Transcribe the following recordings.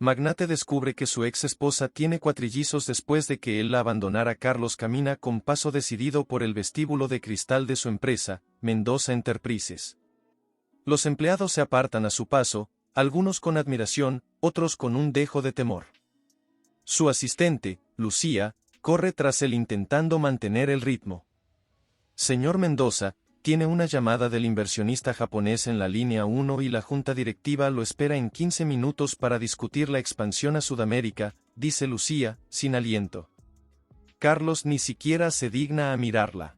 Magnate descubre que su ex esposa tiene cuatrillizos después de que él la abandonara. Carlos camina con paso decidido por el vestíbulo de cristal de su empresa, Mendoza Enterprises. Los empleados se apartan a su paso, algunos con admiración, otros con un dejo de temor. Su asistente, Lucía, corre tras él intentando mantener el ritmo. Señor Mendoza, tiene una llamada del inversionista japonés en la línea 1 y la junta directiva lo espera en 15 minutos para discutir la expansión a Sudamérica, dice Lucía, sin aliento. Carlos ni siquiera se digna a mirarla.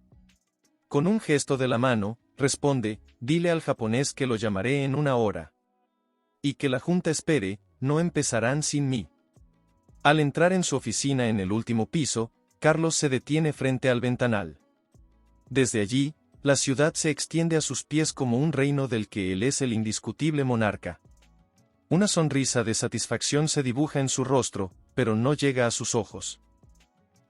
Con un gesto de la mano, responde, dile al japonés que lo llamaré en 1 hora. Y que la junta espere, no empezarán sin mí. Al entrar en su oficina en el último piso, Carlos se detiene frente al ventanal. Desde allí, la ciudad se extiende a sus pies como un reino del que él es el indiscutible monarca. Una sonrisa de satisfacción se dibuja en su rostro, pero no llega a sus ojos.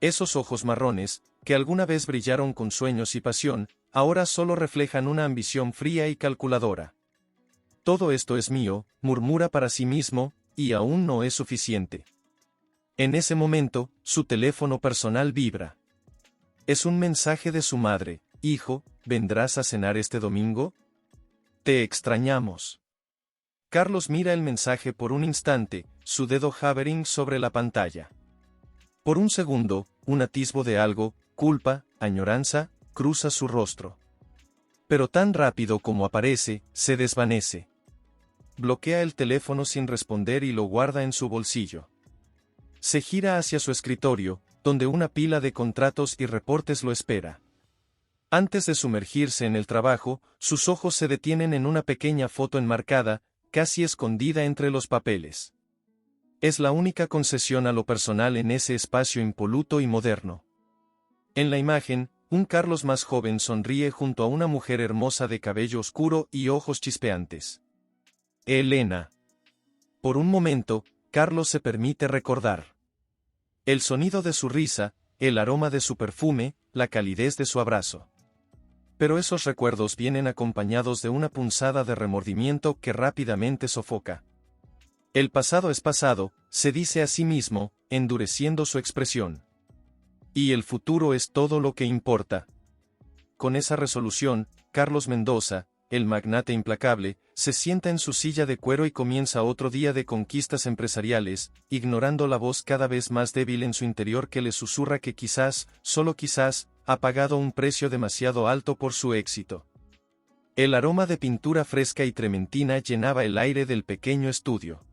Esos ojos marrones, que alguna vez brillaron con sueños y pasión, ahora solo reflejan una ambición fría y calculadora. Todo esto es mío, murmura para sí mismo, y aún no es suficiente. En ese momento, su teléfono personal vibra. Es un mensaje de su madre. Hijo, ¿vendrás a cenar este domingo? Te extrañamos. Carlos mira el mensaje por un instante, su dedo hovering sobre la pantalla. Por un segundo, un atisbo de algo, culpa, añoranza, cruza su rostro. Pero tan rápido como aparece, se desvanece. Bloquea el teléfono sin responder y lo guarda en su bolsillo. Se gira hacia su escritorio, donde una pila de contratos y reportes lo espera. Antes de sumergirse en el trabajo, sus ojos se detienen en una pequeña foto enmarcada, casi escondida entre los papeles. Es la única concesión a lo personal en ese espacio impoluto y moderno. En la imagen, un Carlos más joven sonríe junto a una mujer hermosa de cabello oscuro y ojos chispeantes. Elena. Por un momento, Carlos se permite recordar. El sonido de su risa, el aroma de su perfume, la calidez de su abrazo. Pero esos recuerdos vienen acompañados de una punzada de remordimiento que rápidamente sofoca. El pasado es pasado, se dice a sí mismo, endureciendo su expresión. Y el futuro es todo lo que importa. Con esa resolución, Carlos Mendoza, el magnate implacable, se sienta en su silla de cuero y comienza otro día de conquistas empresariales, ignorando la voz cada vez más débil en su interior que le susurra que quizás, solo quizás, ha pagado un precio demasiado alto por su éxito. El aroma de pintura fresca y trementina llenaba el aire del pequeño estudio.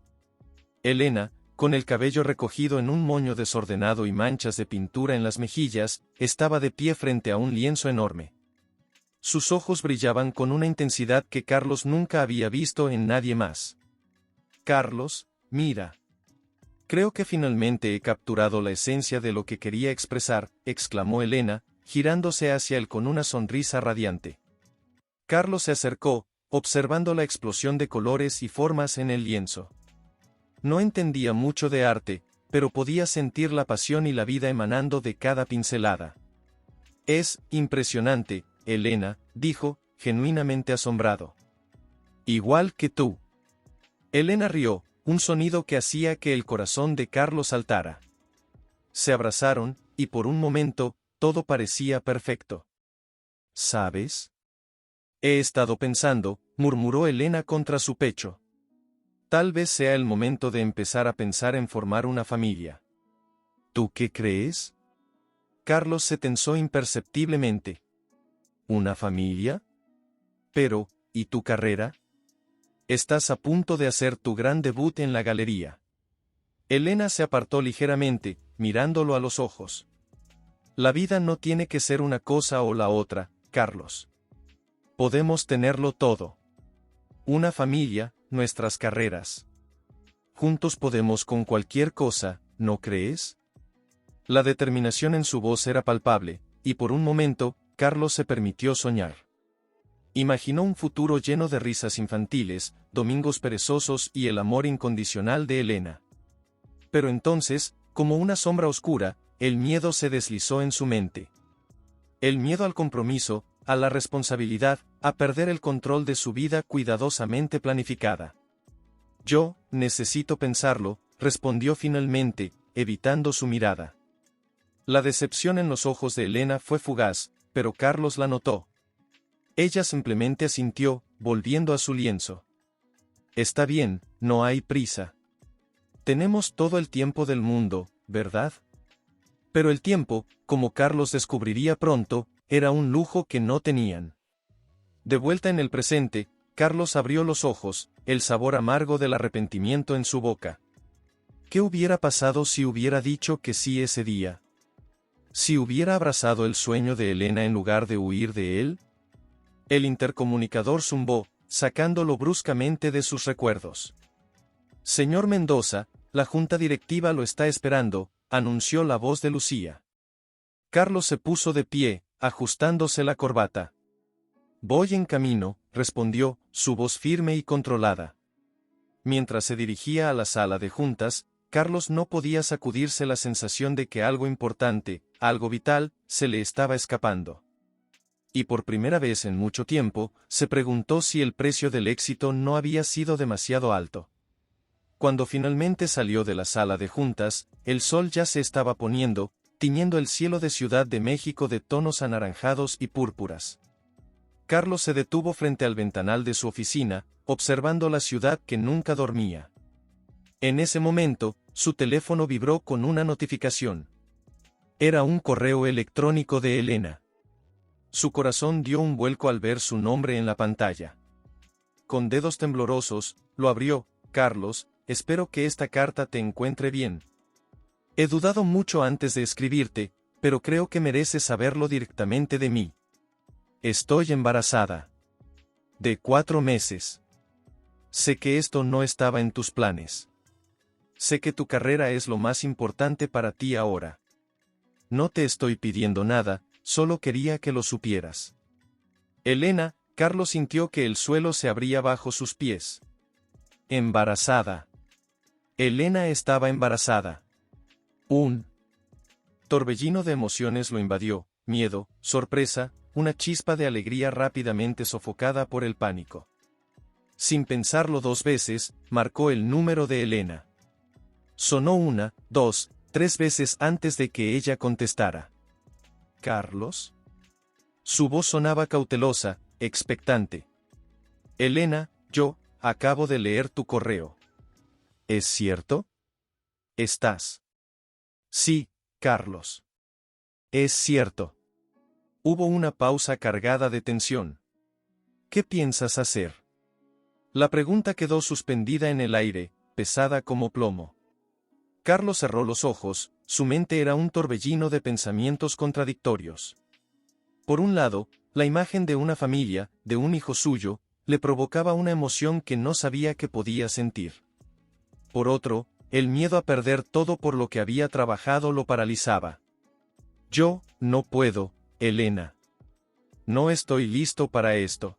Elena, con el cabello recogido en un moño desordenado y manchas de pintura en las mejillas, estaba de pie frente a un lienzo enorme. Sus ojos brillaban con una intensidad que Carlos nunca había visto en nadie más. Carlos, mira. Creo que finalmente he capturado la esencia de lo que quería expresar, exclamó Elena, girándose hacia él con una sonrisa radiante. Carlos se acercó, observando la explosión de colores y formas en el lienzo. No entendía mucho de arte, pero podía sentir la pasión y la vida emanando de cada pincelada. Es impresionante, Elena, dijo, genuinamente asombrado. Igual que tú. Elena rió, un sonido que hacía que el corazón de Carlos saltara. Se abrazaron, y por un momento, todo parecía perfecto. ¿Sabes? He estado pensando, murmuró Elena contra su pecho. Tal vez sea el momento de empezar a pensar en formar una familia. ¿Tú qué crees? Carlos se tensó imperceptiblemente. ¿Una familia? Pero, ¿y tu carrera? Estás a punto de hacer tu gran debut en la galería. Elena se apartó ligeramente, mirándolo a los ojos. La vida no tiene que ser una cosa o la otra, Carlos. Podemos tenerlo todo. Una familia, nuestras carreras. Juntos podemos con cualquier cosa, ¿no crees? La determinación en su voz era palpable, y por un momento, Carlos se permitió soñar. Imaginó un futuro lleno de risas infantiles, domingos perezosos y el amor incondicional de Elena. Pero entonces, como una sombra oscura, el miedo se deslizó en su mente. El miedo al compromiso, a la responsabilidad, a perder el control de su vida cuidadosamente planificada. Yo, necesito pensarlo, respondió finalmente, evitando su mirada. La decepción en los ojos de Elena fue fugaz, pero Carlos la notó. Ella simplemente asintió, volviendo a su lienzo. Está bien, no hay prisa. Tenemos todo el tiempo del mundo, ¿verdad? Pero el tiempo, como Carlos descubriría pronto, era un lujo que no tenían. De vuelta en el presente, Carlos abrió los ojos, el sabor amargo del arrepentimiento en su boca. ¿Qué hubiera pasado si hubiera dicho que sí ese día? ¿Si hubiera abrazado el sueño de Elena en lugar de huir de él? El intercomunicador zumbó, sacándolo bruscamente de sus recuerdos. Señor Mendoza, la junta directiva lo está esperando, anunció la voz de Lucía. Carlos se puso de pie, ajustándose la corbata. Voy en camino, respondió, su voz firme y controlada. Mientras se dirigía a la sala de juntas, Carlos no podía sacudirse la sensación de que algo importante, algo vital, se le estaba escapando. Y por primera vez en mucho tiempo, se preguntó si el precio del éxito no había sido demasiado alto. Cuando finalmente salió de la sala de juntas, el sol ya se estaba poniendo, tiñendo el cielo de Ciudad de México de tonos anaranjados y púrpuras. Carlos se detuvo frente al ventanal de su oficina, observando la ciudad que nunca dormía. En ese momento, su teléfono vibró con una notificación. Era un correo electrónico de Elena. Su corazón dio un vuelco al ver su nombre en la pantalla. Con dedos temblorosos, lo abrió. Carlos, espero que esta carta te encuentre bien. He dudado mucho antes de escribirte, pero creo que mereces saberlo directamente de mí. Estoy embarazada. De 4 meses. Sé que esto no estaba en tus planes. Sé que tu carrera es lo más importante para ti ahora. No te estoy pidiendo nada, solo quería que lo supieras. Elena, Carlos sintió que el suelo se abría bajo sus pies. Embarazada. Elena estaba embarazada. Un torbellino de emociones lo invadió, miedo, sorpresa, una chispa de alegría rápidamente sofocada por el pánico. Sin pensarlo 2 veces, marcó el número de Elena. Sonó 1, 2, 3 veces antes de que ella contestara. ¿Carlos? Su voz sonaba cautelosa, expectante. Elena, yo, acabo de leer tu correo. ¿Es cierto? ¿Estás? Sí, Carlos. Es cierto. Hubo una pausa cargada de tensión. ¿Qué piensas hacer? La pregunta quedó suspendida en el aire, pesada como plomo. Carlos cerró los ojos, su mente era un torbellino de pensamientos contradictorios. Por un lado, la imagen de una familia, de un hijo suyo, le provocaba una emoción que no sabía que podía sentir. Por otro, el miedo a perder todo por lo que había trabajado lo paralizaba. Yo, no puedo, Elena. No estoy listo para esto.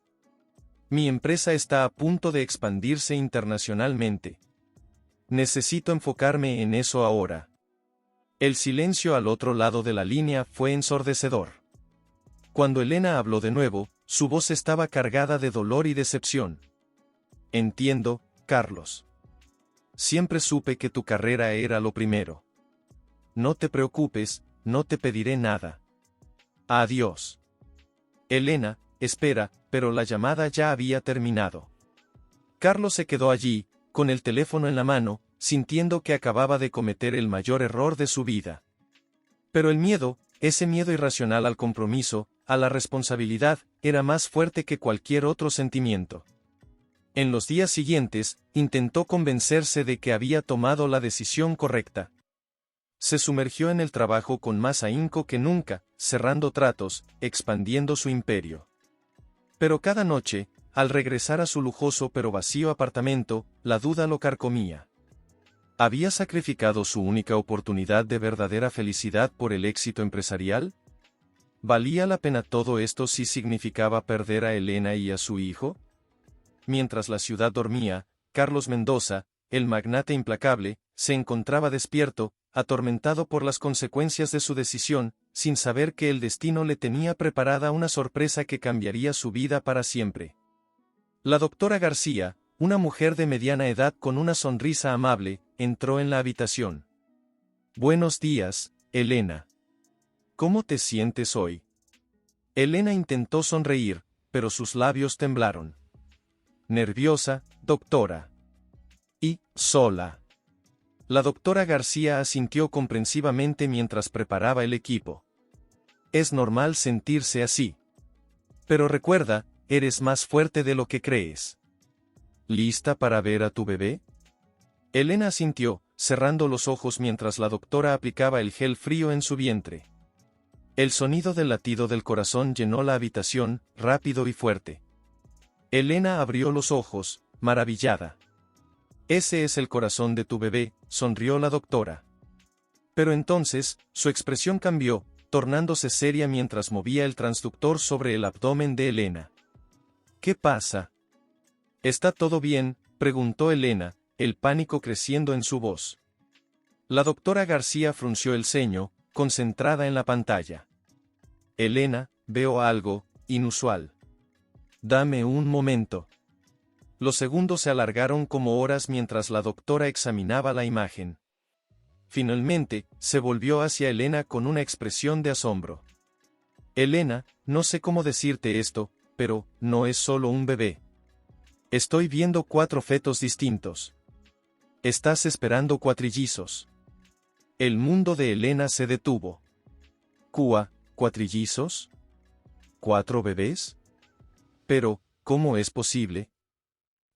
Mi empresa está a punto de expandirse internacionalmente. Necesito enfocarme en eso ahora. El silencio al otro lado de la línea fue ensordecedor. Cuando Elena habló de nuevo, su voz estaba cargada de dolor y decepción. Entiendo, Carlos. Siempre supe que tu carrera era lo primero. No te preocupes, no te pediré nada. Adiós. Elena, espera, pero la llamada ya había terminado. Carlos se quedó allí, con el teléfono en la mano, sintiendo que acababa de cometer el mayor error de su vida. Pero el miedo, ese miedo irracional al compromiso, a la responsabilidad, era más fuerte que cualquier otro sentimiento. En los días siguientes, intentó convencerse de que había tomado la decisión correcta. Se sumergió en el trabajo con más ahínco que nunca, cerrando tratos, expandiendo su imperio. Pero cada noche, al regresar a su lujoso pero vacío apartamento, la duda lo carcomía. ¿Había sacrificado su única oportunidad de verdadera felicidad por el éxito empresarial? ¿Valía la pena todo esto si significaba perder a Elena y a su hijo? Mientras la ciudad dormía, Carlos Mendoza, el magnate implacable, se encontraba despierto, atormentado por las consecuencias de su decisión, sin saber que el destino le tenía preparada una sorpresa que cambiaría su vida para siempre. La doctora García, una mujer de mediana edad con una sonrisa amable, entró en la habitación. Buenos días, Elena. ¿Cómo te sientes hoy? Elena intentó sonreír, pero sus labios temblaron. Nerviosa, doctora. Y, sola. La doctora García asintió comprensivamente mientras preparaba el equipo. Es normal sentirse así. Pero recuerda, eres más fuerte de lo que crees. ¿Lista para ver a tu bebé? Elena asintió, cerrando los ojos mientras la doctora aplicaba el gel frío en su vientre. El sonido del latido del corazón llenó la habitación, rápido y fuerte. Elena abrió los ojos, maravillada. Ese es el corazón de tu bebé, sonrió la doctora. Pero entonces, su expresión cambió, tornándose seria mientras movía el transductor sobre el abdomen de Elena. ¿Qué pasa? ¿Está todo bien?, preguntó Elena, el pánico creciendo en su voz. La doctora García frunció el ceño, concentrada en la pantalla. Elena, veo algo inusual. Dame un momento. Los segundos se alargaron como horas mientras la doctora examinaba la imagen. Finalmente, se volvió hacia Elena con una expresión de asombro. Elena, no sé cómo decirte esto, pero no es solo un bebé. Estoy viendo 4 fetos distintos. Estás esperando cuatrillizos. El mundo de Elena se detuvo. ¿Cuatrillizos? ¿4 bebés? Pero, ¿cómo es posible?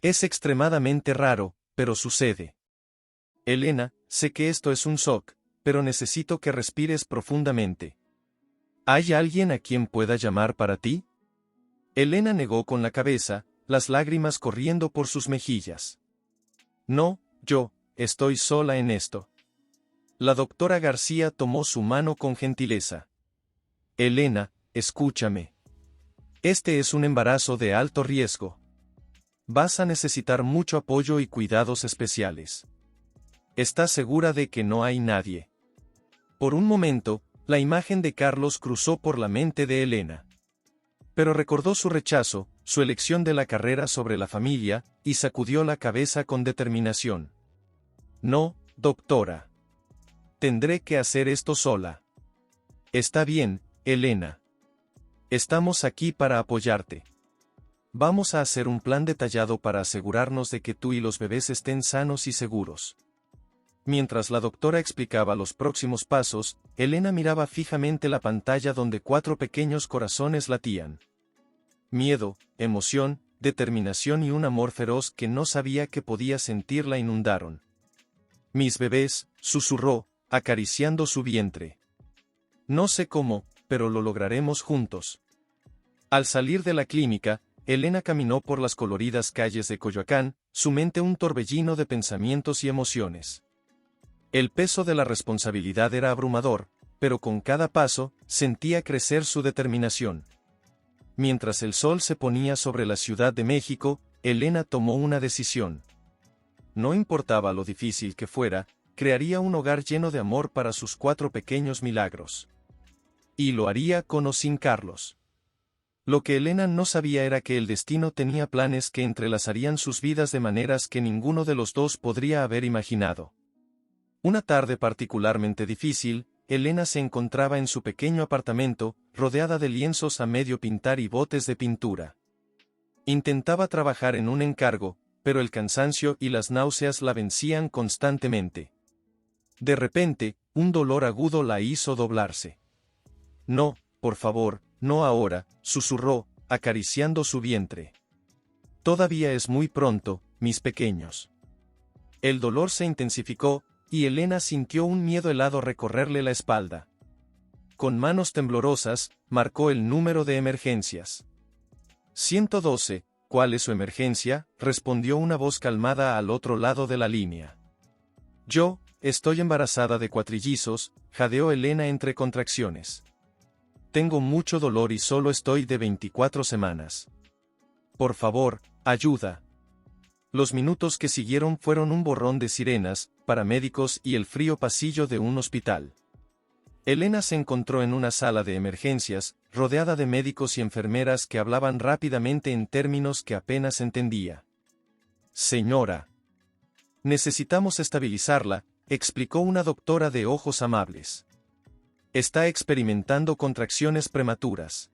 Es extremadamente raro, pero sucede. Elena, sé que esto es un shock, pero necesito que respires profundamente. ¿Hay alguien a quien pueda llamar para ti? Elena negó con la cabeza, las lágrimas corriendo por sus mejillas. No, yo, estoy sola en esto. La doctora García tomó su mano con gentileza. Elena, escúchame. Este es un embarazo de alto riesgo. Vas a necesitar mucho apoyo y cuidados especiales. ¿Estás segura de que no hay nadie? Por un momento, la imagen de Carlos cruzó por la mente de Elena. Pero recordó su rechazo, su elección de la carrera sobre la familia, y sacudió la cabeza con determinación. No, doctora. Tendré que hacer esto sola. Está bien, Elena. Estamos aquí para apoyarte. Vamos a hacer un plan detallado para asegurarnos de que tú y los bebés estén sanos y seguros. Mientras la doctora explicaba los próximos pasos, Elena miraba fijamente la pantalla donde 4 pequeños corazones latían. Miedo, emoción, determinación y un amor feroz que no sabía que podía sentir la inundaron. Mis bebés, susurró, acariciando su vientre. No sé cómo, pero lo lograremos juntos. Al salir de la clínica, Elena caminó por las coloridas calles de Coyoacán, su mente un torbellino de pensamientos y emociones. El peso de la responsabilidad era abrumador, pero con cada paso, sentía crecer su determinación. Mientras el sol se ponía sobre la Ciudad de México, Elena tomó una decisión. No importaba lo difícil que fuera, crearía un hogar lleno de amor para sus 4 pequeños milagros. Y lo haría con o sin Carlos. Lo que Elena no sabía era que el destino tenía planes que entrelazarían sus vidas de maneras que ninguno de los dos podría haber imaginado. Una tarde particularmente difícil, Elena se encontraba en su pequeño apartamento, rodeada de lienzos a medio pintar y botes de pintura. Intentaba trabajar en un encargo, pero el cansancio y las náuseas la vencían constantemente. De repente, un dolor agudo la hizo doblarse. No, por favor, no ahora, susurró, acariciando su vientre. Todavía es muy pronto, mis pequeños. El dolor se intensificó, y Elena sintió un miedo helado recorrerle la espalda. Con manos temblorosas, marcó el número de emergencias. 112, ¿cuál es su emergencia?, respondió una voz calmada al otro lado de la línea. Yo, estoy embarazada de cuatrillizos, jadeó Elena entre contracciones. Tengo mucho dolor y solo estoy de 24 semanas. Por favor, ayuda. Los minutos que siguieron fueron un borrón de sirenas, paramédicos y el frío pasillo de un hospital. Elena se encontró en una sala de emergencias, rodeada de médicos y enfermeras que hablaban rápidamente en términos que apenas entendía. Señora. Necesitamos estabilizarla, explicó una doctora de ojos amables. Está experimentando contracciones prematuras.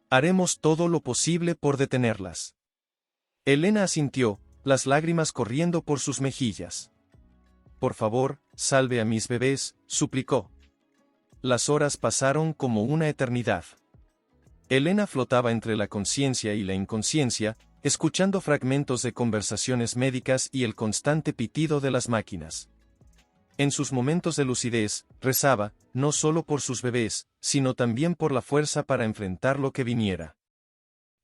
Haremos todo lo posible por detenerlas. Elena asintió, las lágrimas corriendo por sus mejillas. Por favor, salve a mis bebés, suplicó. Las horas pasaron como una eternidad. Elena flotaba entre la conciencia y la inconsciencia, escuchando fragmentos de conversaciones médicas y el constante pitido de las máquinas. En sus momentos de lucidez, rezaba, no solo por sus bebés, sino también por la fuerza para enfrentar lo que viniera.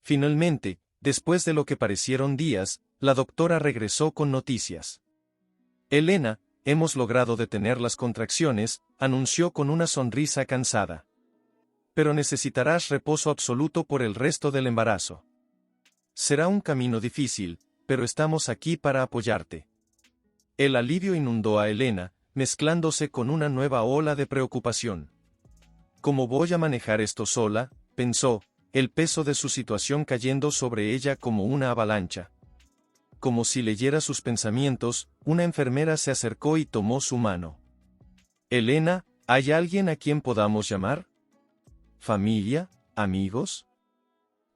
Finalmente, después de lo que parecieron días, la doctora regresó con noticias. Elena, hemos logrado detener las contracciones, anunció con una sonrisa cansada. Pero necesitarás reposo absoluto por el resto del embarazo. Será un camino difícil, pero estamos aquí para apoyarte. El alivio inundó a Elena, mezclándose con una nueva ola de preocupación. ¿Cómo voy a manejar esto sola?, pensó, el peso de su situación cayendo sobre ella como una avalancha. Como si leyera sus pensamientos, una enfermera se acercó y tomó su mano. Elena, ¿hay alguien a quien podamos llamar? ¿Familia? ¿Amigos?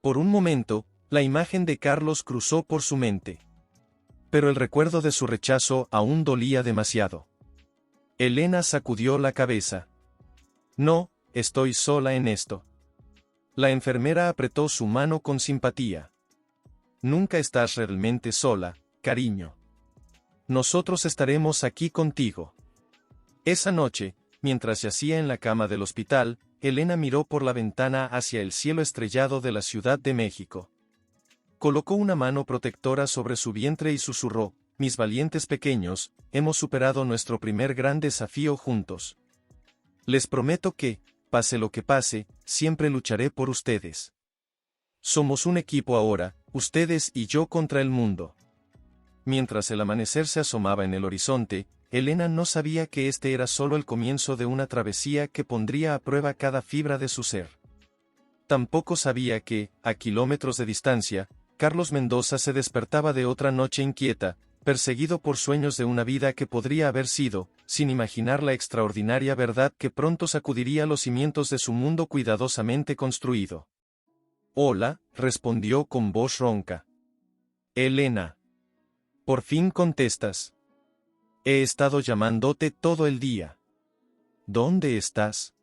Por un momento, la imagen de Carlos cruzó por su mente. Pero el recuerdo de su rechazo aún dolía demasiado. Elena sacudió la cabeza. No, estoy sola en esto. La enfermera apretó su mano con simpatía. Nunca estás realmente sola, cariño. Nosotros estaremos aquí contigo. Esa noche, mientras yacía en la cama del hospital, Elena miró por la ventana hacia el cielo estrellado de la Ciudad de México. Colocó una mano protectora sobre su vientre y susurró, mis valientes pequeños, hemos superado nuestro primer gran desafío juntos. Les prometo que, pase lo que pase, siempre lucharé por ustedes. Somos un equipo ahora, ustedes y yo contra el mundo. Mientras el amanecer se asomaba en el horizonte, Elena no sabía que este era solo el comienzo de una travesía que pondría a prueba cada fibra de su ser. Tampoco sabía que, a kilómetros de distancia, Carlos Mendoza se despertaba de otra noche inquieta, perseguido por sueños de una vida que podría haber sido, sin imaginar la extraordinaria verdad que pronto sacudiría los cimientos de su mundo cuidadosamente construido. Hola, respondió con voz ronca. Elena. Por fin contestas. He estado llamándote todo el día. ¿Dónde estás?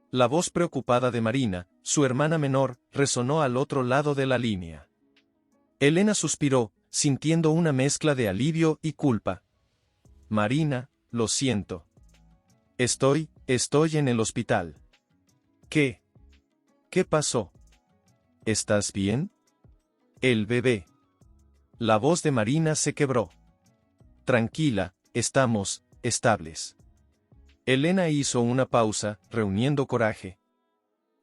La voz preocupada de Marina, su hermana menor, resonó al otro lado de la línea. Elena suspiró, sintiendo una mezcla de alivio y culpa. Marina, lo siento. Estoy en el hospital. ¿Qué? ¿Qué pasó? ¿Estás bien? El bebé. La voz de Marina se quebró. Tranquila, estamos estables. Elena hizo una pausa, reuniendo coraje.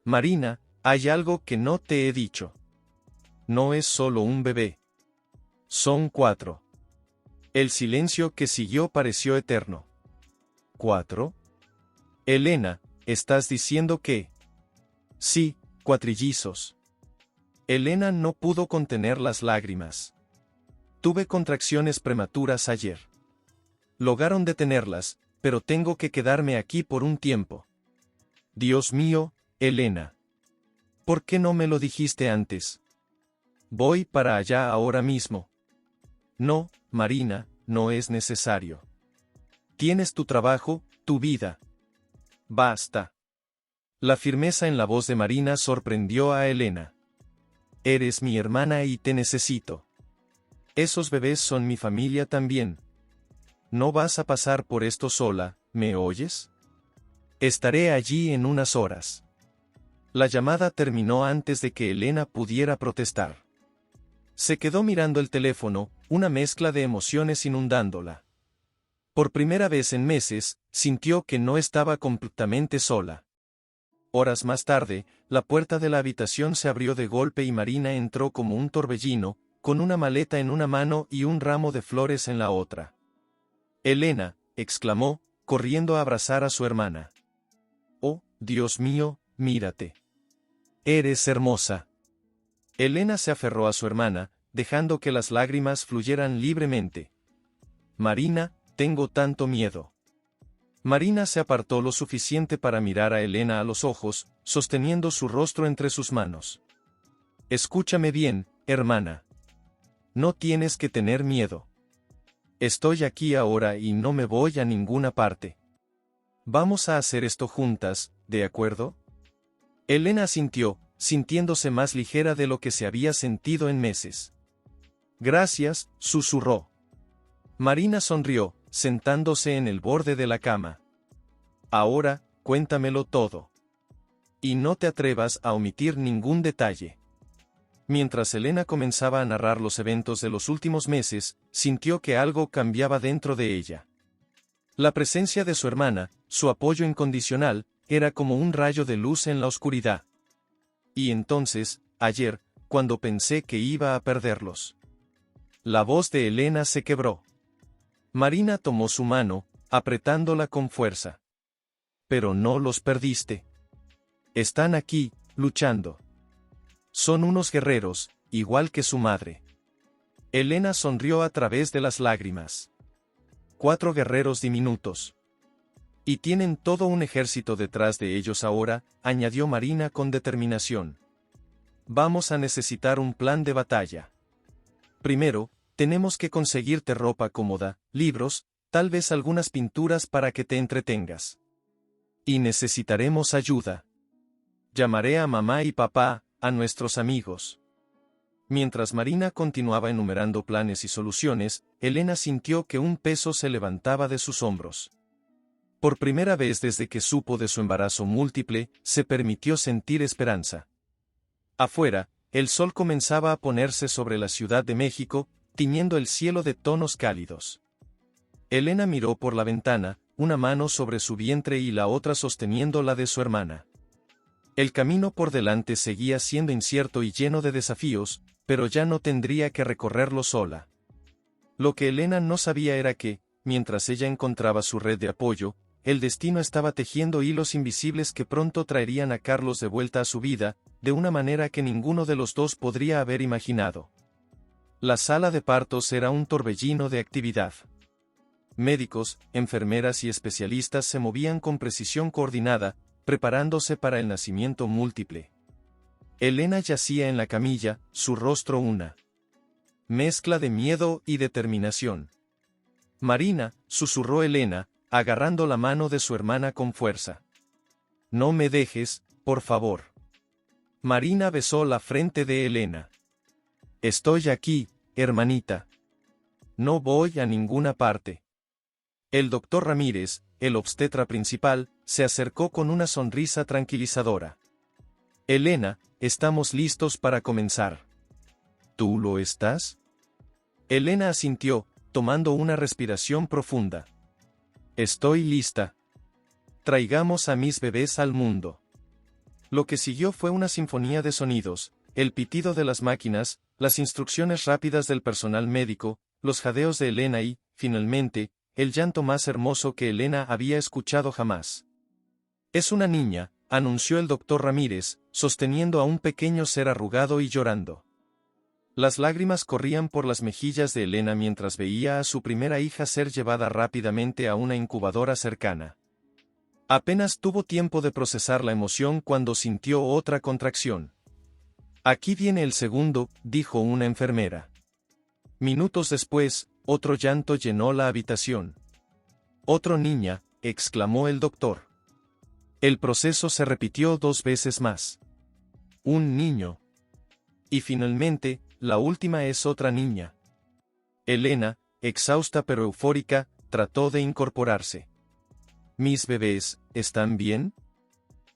Marina, hay algo que no te he dicho. No es solo un bebé. Son 4. El silencio que siguió pareció eterno. ¿4? Elena, ¿estás diciendo que? Sí, cuatrillizos. Elena no pudo contener las lágrimas. Tuve contracciones prematuras ayer. Lograron detenerlas, pero tengo que quedarme aquí por un tiempo. Dios mío, Elena. ¿Por qué no me lo dijiste antes? Voy para allá ahora mismo. No, Marina, no es necesario. Tienes tu trabajo, tu vida. Basta. La firmeza en la voz de Marina sorprendió a Elena. Eres mi hermana y te necesito. Esos bebés son mi familia también. No vas a pasar por esto sola, ¿me oyes? Estaré allí en unas horas. La llamada terminó antes de que Elena pudiera protestar. Se quedó mirando el teléfono, una mezcla de emociones inundándola. Por primera vez en meses, sintió que no estaba completamente sola. Horas más tarde, la puerta de la habitación se abrió de golpe y Marina entró como un torbellino, con una maleta en una mano y un ramo de flores en la otra. Elena, exclamó, corriendo a abrazar a su hermana. Oh, Dios mío, mírate. Eres hermosa. Elena se aferró a su hermana, dejando que las lágrimas fluyeran libremente. Marina, tengo tanto miedo. Marina se apartó lo suficiente para mirar a Elena a los ojos, sosteniendo su rostro entre sus manos. Escúchame bien, hermana. No tienes que tener miedo. Estoy aquí ahora y no me voy a ninguna parte. Vamos a hacer esto juntas, ¿de acuerdo? Elena asintió, sintiéndose más ligera de lo que se había sentido en meses. Gracias, susurró. Marina sonrió, sentándose en el borde de la cama. Ahora, cuéntamelo todo. Y no te atrevas a omitir ningún detalle. Mientras Elena comenzaba a narrar los eventos de los últimos meses, sintió que algo cambiaba dentro de ella. La presencia de su hermana, su apoyo incondicional, era como un rayo de luz en la oscuridad. Y entonces, ayer, cuando pensé que iba a perderlos. La voz de Elena se quebró. Marina tomó su mano, apretándola con fuerza. Pero no los perdiste. Están aquí, luchando. Son unos guerreros, igual que su madre. Elena sonrió a través de las lágrimas. 4 guerreros diminutos. Y tienen todo un ejército detrás de ellos ahora, añadió Marina con determinación. Vamos a necesitar un plan de batalla. Primero, tenemos que conseguirte ropa cómoda, libros, tal vez algunas pinturas para que te entretengas. Y necesitaremos ayuda. Llamaré a mamá y papá, a nuestros amigos. Mientras Marina continuaba enumerando planes y soluciones, Elena sintió que un peso se levantaba de sus hombros. Por primera vez desde que supo de su embarazo múltiple, se permitió sentir esperanza. Afuera, el sol comenzaba a ponerse sobre la Ciudad de México, tiñendo el cielo de tonos cálidos. Elena miró por la ventana, una mano sobre su vientre y la otra sosteniendo la de su hermana. El camino por delante seguía siendo incierto y lleno de desafíos, pero ya no tendría que recorrerlo sola. Lo que Elena no sabía era que, mientras ella encontraba su red de apoyo, el destino estaba tejiendo hilos invisibles que pronto traerían a Carlos de vuelta a su vida, de una manera que ninguno de los dos podría haber imaginado. La sala de partos era un torbellino de actividad. Médicos, enfermeras y especialistas se movían con precisión coordinada, preparándose para el nacimiento múltiple. Elena yacía en la camilla, su rostro una mezcla de miedo y determinación. Marina, susurró Elena, agarrando la mano de su hermana con fuerza. No me dejes, por favor. Marina besó la frente de Elena. Estoy aquí, hermanita. No voy a ninguna parte. El doctor Ramírez, el obstetra principal, se acercó con una sonrisa tranquilizadora. Elena, estamos listos para comenzar. ¿Tú lo estás? Elena asintió, tomando una respiración profunda. Estoy lista. Traigamos a mis bebés al mundo. Lo que siguió fue una sinfonía de sonidos, el pitido de las máquinas, las instrucciones rápidas del personal médico, los jadeos de Elena y, finalmente, el llanto más hermoso que Elena había escuchado jamás. Es una niña, anunció el doctor Ramírez, sosteniendo a un pequeño ser arrugado y llorando. Las lágrimas corrían por las mejillas de Elena mientras veía a su primera hija ser llevada rápidamente a una incubadora cercana. Apenas tuvo tiempo de procesar la emoción cuando sintió otra contracción. Aquí viene el segundo, dijo una enfermera. Minutos después, otro llanto llenó la habitación. Otro niña, exclamó el doctor. El proceso se repitió 2 veces más. Un niño. Y finalmente, la última es otra niña. Elena, exhausta pero eufórica, trató de incorporarse. ¿Mis bebés, están bien?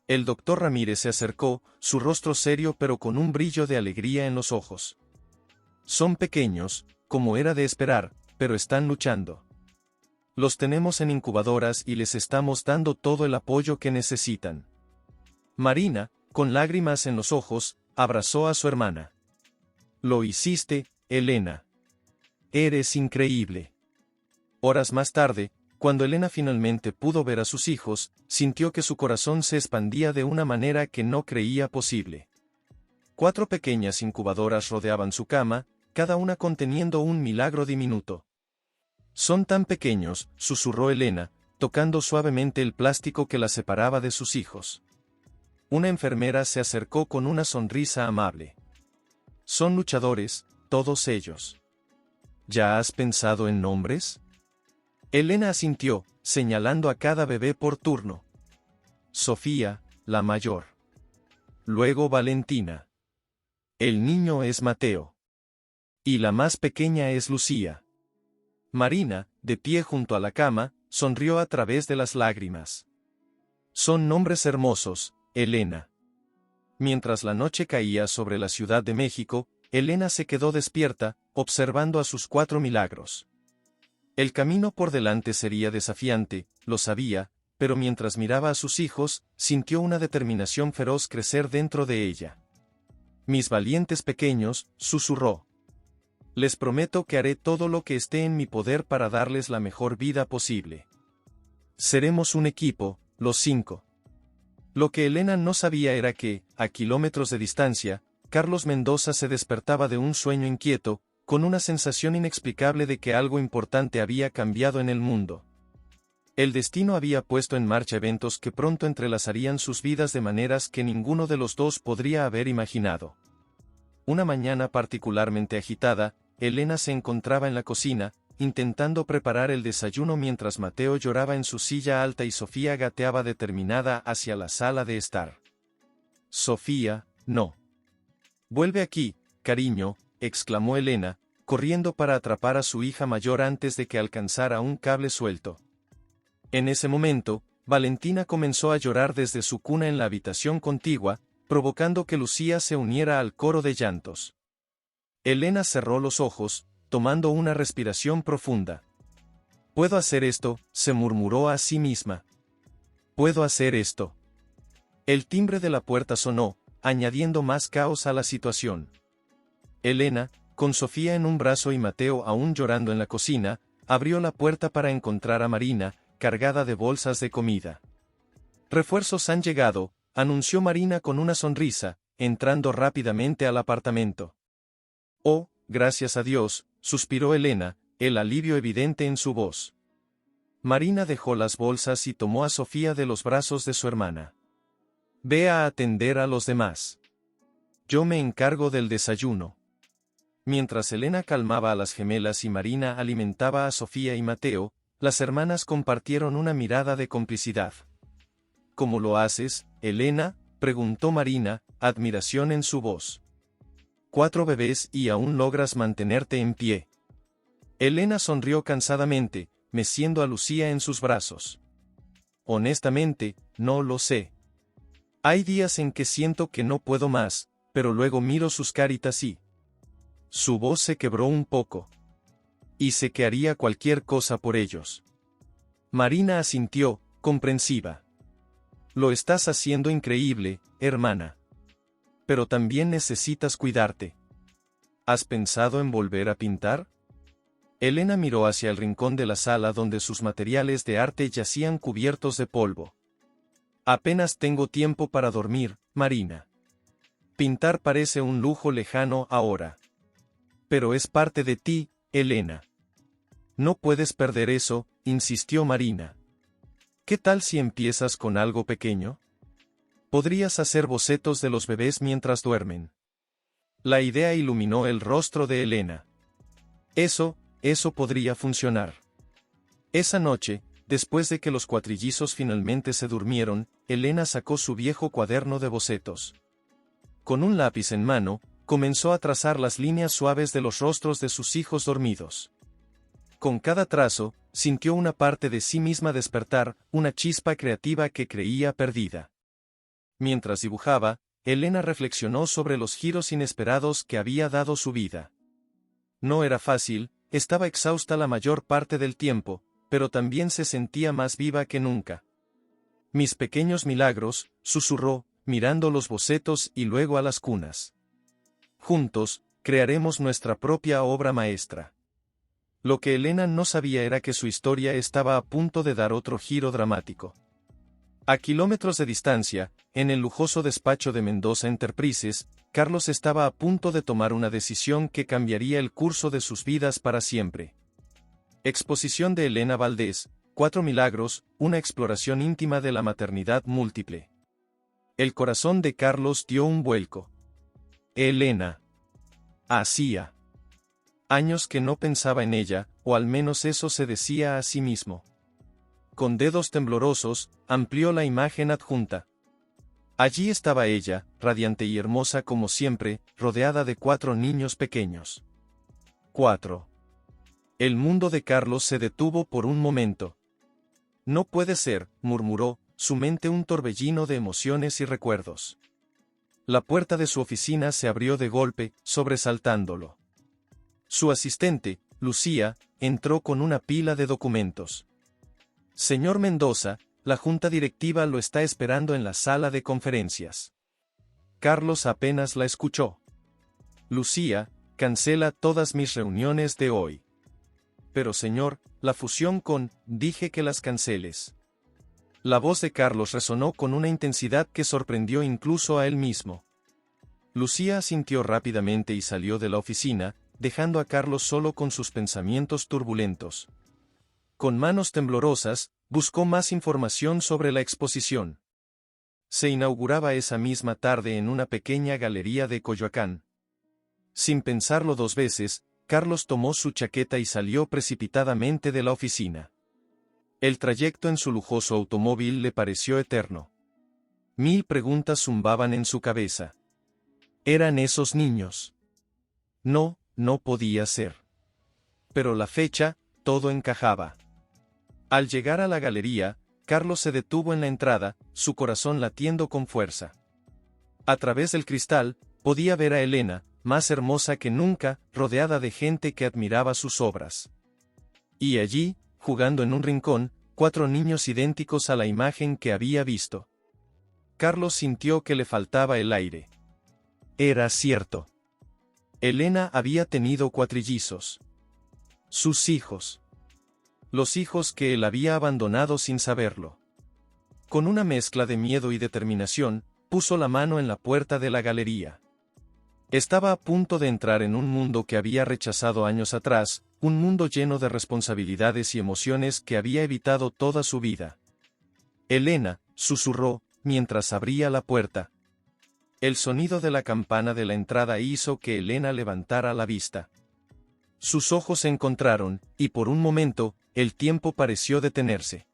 El doctor Ramírez se acercó, su rostro serio pero con un brillo de alegría en los ojos. Son pequeños, como era de esperar, pero están luchando. Los tenemos en incubadoras y les estamos dando todo el apoyo que necesitan. Marina, con lágrimas en los ojos, abrazó a su hermana. Lo hiciste, Elena. Eres increíble. Horas más tarde, cuando Elena finalmente pudo ver a sus hijos, sintió que su corazón se expandía de una manera que no creía posible. 4 pequeñas incubadoras rodeaban su cama, cada una conteniendo un milagro diminuto. Son tan pequeños, susurró Elena, tocando suavemente el plástico que la separaba de sus hijos. Una enfermera se acercó con una sonrisa amable. Son luchadores, todos ellos. ¿Ya has pensado en nombres? Elena asintió, señalando a cada bebé por turno. Sofía, la mayor. Luego Valentina. El niño es Mateo. Y la más pequeña es Lucía. Marina, de pie junto a la cama, sonrió a través de las lágrimas. Son nombres hermosos, Elena. Mientras la noche caía sobre la Ciudad de México, Elena se quedó despierta, observando a sus 4 milagros. El camino por delante sería desafiante, lo sabía, pero mientras miraba a sus hijos, sintió una determinación feroz crecer dentro de ella. Mis valientes pequeños, susurró. Les prometo que haré todo lo que esté en mi poder para darles la mejor vida posible. Seremos un equipo, los 5. Lo que Elena no sabía era que, a kilómetros de distancia, Carlos Mendoza se despertaba de un sueño inquieto, con una sensación inexplicable de que algo importante había cambiado en el mundo. El destino había puesto en marcha eventos que pronto entrelazarían sus vidas de maneras que ninguno de los dos podría haber imaginado. Una mañana particularmente agitada, Elena se encontraba en la cocina, intentando preparar el desayuno mientras Mateo lloraba en su silla alta y Sofía gateaba determinada hacia la sala de estar. Sofía, no. Vuelve aquí, cariño, exclamó Elena, corriendo para atrapar a su hija mayor antes de que alcanzara un cable suelto. En ese momento, Valentina comenzó a llorar desde su cuna en la habitación contigua, provocando que Lucía se uniera al coro de llantos. Elena cerró los ojos, tomando una respiración profunda. «Puedo hacer esto», se murmuró a sí misma. «Puedo hacer esto». El timbre de la puerta sonó, añadiendo más caos a la situación. Elena, con Sofía en un brazo y Mateo aún llorando en la cocina, abrió la puerta para encontrar a Marina, cargada de bolsas de comida. «Refuerzos han llegado», anunció Marina con una sonrisa, entrando rápidamente al apartamento. «Oh, gracias a Dios», suspiró Elena, el alivio evidente en su voz. Marina dejó las bolsas y tomó a Sofía de los brazos de su hermana. «Ve a atender a los demás. Yo me encargo del desayuno». Mientras Elena calmaba a las gemelas y Marina alimentaba a Sofía y Mateo, las hermanas compartieron una mirada de complicidad. «¿Cómo lo haces, Elena?», preguntó Marina, admiración en su voz. «4 bebés y aún logras mantenerte en pie». Elena sonrió cansadamente, meciendo a Lucía en sus brazos. «Honestamente, no lo sé. Hay días en que siento que no puedo más, pero luego miro sus caritas y...». Su voz se quebró un poco. «Y sé que haría cualquier cosa por ellos». Marina asintió, comprensiva. «Lo estás haciendo increíble, hermana. Pero también necesitas cuidarte. ¿Has pensado en volver a pintar?». Elena miró hacia el rincón de la sala donde sus materiales de arte yacían cubiertos de polvo. «Apenas tengo tiempo para dormir, Marina. Pintar parece un lujo lejano ahora. Pero es parte de ti, Elena. No puedes perder eso», insistió Marina. «¿Qué tal si empiezas con algo pequeño? Podrías hacer bocetos de los bebés mientras duermen». La idea iluminó el rostro de Elena. Eso podría funcionar». Esa noche, después de que los cuatrillizos finalmente se durmieron, Elena sacó su viejo cuaderno de bocetos. Con un lápiz en mano, comenzó a trazar las líneas suaves de los rostros de sus hijos dormidos. Con cada trazo, sintió una parte de sí misma despertar, una chispa creativa que creía perdida. Mientras dibujaba, Elena reflexionó sobre los giros inesperados que había dado su vida. No era fácil, estaba exhausta la mayor parte del tiempo, pero también se sentía más viva que nunca. «Mis pequeños milagros», susurró, mirando los bocetos y luego a las cunas. «Juntos, crearemos nuestra propia obra maestra». Lo que Elena no sabía era que su historia estaba a punto de dar otro giro dramático. A kilómetros de distancia, en el lujoso despacho de Mendoza Enterprises, Carlos estaba a punto de tomar una decisión que cambiaría el curso de sus vidas para siempre. Exposición de Elena Valdés, 4 milagros, una exploración íntima de la maternidad múltiple. El corazón de Carlos dio un vuelco. Elena. Hacía años que no pensaba en ella, o al menos eso se decía a sí mismo. Con dedos temblorosos, amplió la imagen adjunta. Allí estaba ella, radiante y hermosa como siempre, rodeada de 4 niños pequeños. 4. El mundo de Carlos se detuvo por un momento. No puede ser, murmuró, su mente un torbellino de emociones y recuerdos. La puerta de su oficina se abrió de golpe, sobresaltándolo. Su asistente, Lucía, entró con una pila de documentos. Señor Mendoza, la junta directiva lo está esperando en la sala de conferencias. Carlos apenas la escuchó. Lucía, cancela todas mis reuniones de hoy. Pero señor, la fusión con, dije que las canceles. La voz de Carlos resonó con una intensidad que sorprendió incluso a él mismo. Lucía asintió rápidamente y salió de la oficina, dejando a Carlos solo con sus pensamientos turbulentos. Con manos temblorosas, buscó más información sobre la exposición. Se inauguraba esa misma tarde en una pequeña galería de Coyoacán. Sin pensarlo 2 veces, Carlos tomó su chaqueta y salió precipitadamente de la oficina. El trayecto en su lujoso automóvil le pareció eterno. 1000 preguntas zumbaban en su cabeza. ¿Eran esos niños? No, no podía ser. Pero la fecha, todo encajaba. Al llegar a la galería, Carlos se detuvo en la entrada, su corazón latiendo con fuerza. A través del cristal, podía ver a Elena, más hermosa que nunca, rodeada de gente que admiraba sus obras. Y allí, jugando en un rincón, 4 niños idénticos a la imagen que había visto. Carlos sintió que le faltaba el aire. Era cierto. Elena había tenido cuatrillizos. Sus hijos. Los hijos que él había abandonado sin saberlo. Con una mezcla de miedo y determinación, puso la mano en la puerta de la galería. Estaba a punto de entrar en un mundo que había rechazado años atrás, un mundo lleno de responsabilidades y emociones que había evitado toda su vida. Elena, susurró, mientras abría la puerta. El sonido de la campana de la entrada hizo que Elena levantara la vista. Sus ojos se encontraron, y por un momento, el tiempo pareció detenerse.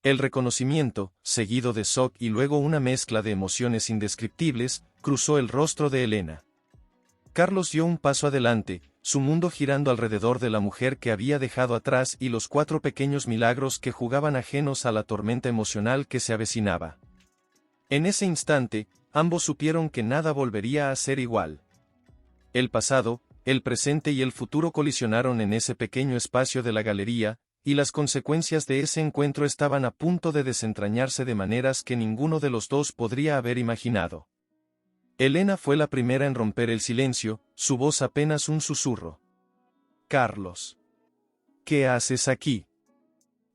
El reconocimiento, seguido de shock y luego una mezcla de emociones indescriptibles, cruzó el rostro de Elena. Carlos dio un paso adelante, su mundo girando alrededor de la mujer que había dejado atrás y los 4 pequeños milagros que jugaban ajenos a la tormenta emocional que se avecinaba. En ese instante, ambos supieron que nada volvería a ser igual. El pasado, el presente y el futuro colisionaron en ese pequeño espacio de la galería, y las consecuencias de ese encuentro estaban a punto de desentrañarse de maneras que ninguno de los dos podría haber imaginado. Elena fue la primera en romper el silencio, su voz apenas un susurro. Carlos. ¿Qué haces aquí?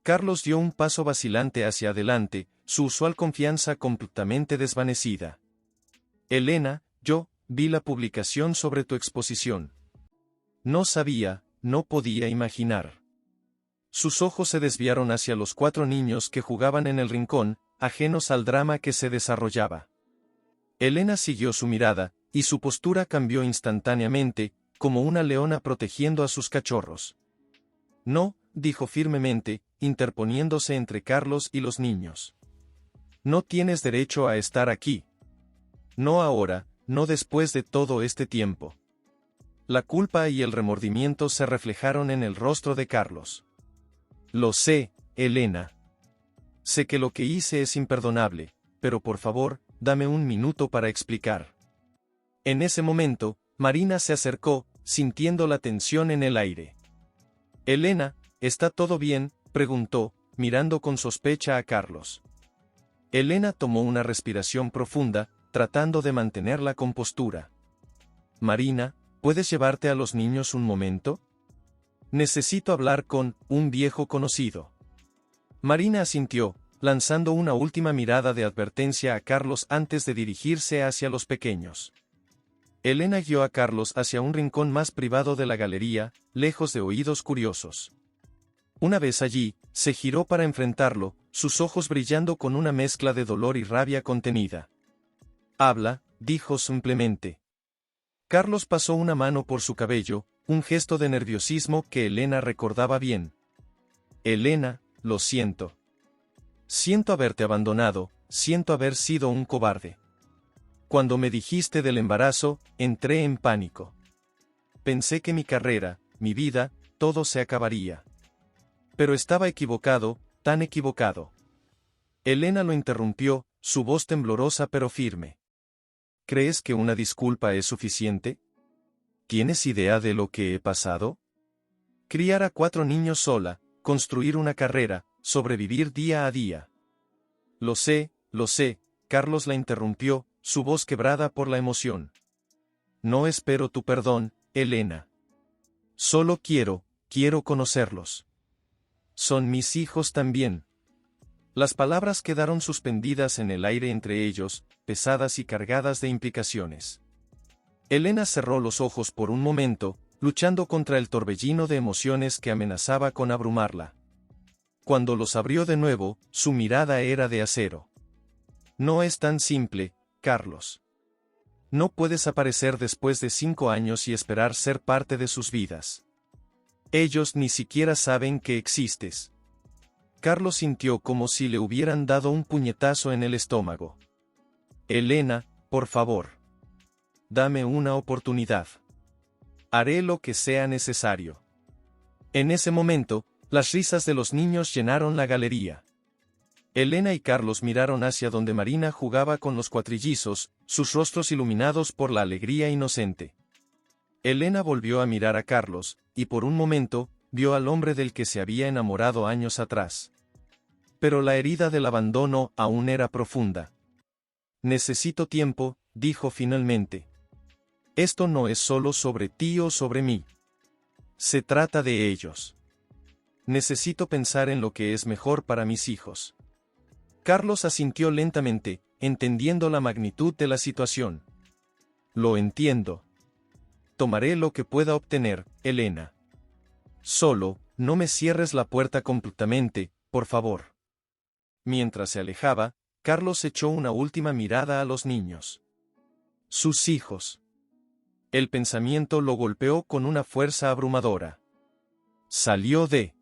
Carlos dio un paso vacilante hacia adelante, su usual confianza completamente desvanecida. Elena, yo vi la publicación sobre tu exposición. No sabía, no podía imaginar. Sus ojos se desviaron hacia los 4 niños que jugaban en el rincón, ajenos al drama que se desarrollaba. Elena siguió su mirada, y su postura cambió instantáneamente, como una leona protegiendo a sus cachorros. No, dijo firmemente, interponiéndose entre Carlos y los niños. No tienes derecho a estar aquí. No ahora, no después de todo este tiempo. La culpa y el remordimiento se reflejaron en el rostro de Carlos. Lo sé, Elena. Sé que lo que hice es imperdonable, pero por favor, dame un minuto para explicar. En ese momento, Marina se acercó, sintiendo la tensión en el aire. Elena, ¿está todo bien?, preguntó, mirando con sospecha a Carlos. Elena tomó una respiración profunda, tratando de mantener la compostura. Marina, ¿puedes llevarte a los niños un momento? Necesito hablar con un viejo conocido. Marina asintió, lanzando una última mirada de advertencia a Carlos antes de dirigirse hacia los pequeños. Elena guió a Carlos hacia un rincón más privado de la galería, lejos de oídos curiosos. Una vez allí, se giró para enfrentarlo, sus ojos brillando con una mezcla de dolor y rabia contenida. «Habla», dijo simplemente. Carlos pasó una mano por su cabello, un gesto de nerviosismo que Elena recordaba bien. «Elena, lo siento. Siento haberte abandonado, siento haber sido un cobarde. Cuando me dijiste del embarazo, entré en pánico. Pensé que mi carrera, mi vida, todo se acabaría. Pero estaba equivocado, tan equivocado». Elena lo interrumpió, su voz temblorosa pero firme. «¿Crees que una disculpa es suficiente? ¿Tienes idea de lo que he pasado? Criar a 4 niños sola, construir una carrera, sobrevivir día a día». Lo sé», Carlos la interrumpió, su voz quebrada por la emoción. «No espero tu perdón, Elena. Solo quiero conocerlos. Son mis hijos también». Las palabras quedaron suspendidas en el aire entre ellos, pesadas y cargadas de implicaciones. Elena cerró los ojos por un momento, luchando contra el torbellino de emociones que amenazaba con abrumarla. Cuando los abrió de nuevo, su mirada era de acero. «No es tan simple, Carlos. No puedes aparecer después de 5 años y esperar ser parte de sus vidas. Ellos ni siquiera saben que existes». Carlos sintió como si le hubieran dado un puñetazo en el estómago. «Elena, por favor. Dame una oportunidad. Haré lo que sea necesario». En ese momento, las risas de los niños llenaron la galería. Elena y Carlos miraron hacia donde Marina jugaba con los cuatrillizos, sus rostros iluminados por la alegría inocente. Elena volvió a mirar a Carlos, y por un momento, vio al hombre del que se había enamorado años atrás. Pero la herida del abandono aún era profunda. «Necesito tiempo», dijo finalmente. «Esto no es solo sobre ti o sobre mí. Se trata de ellos. Necesito pensar en lo que es mejor para mis hijos». Carlos asintió lentamente, entendiendo la magnitud de la situación. «Lo entiendo. Tomaré lo que pueda obtener, Elena. Solo, no me cierres la puerta completamente, por favor». Mientras se alejaba, Carlos echó una última mirada a los niños. Sus hijos. El pensamiento lo golpeó con una fuerza abrumadora. Salió de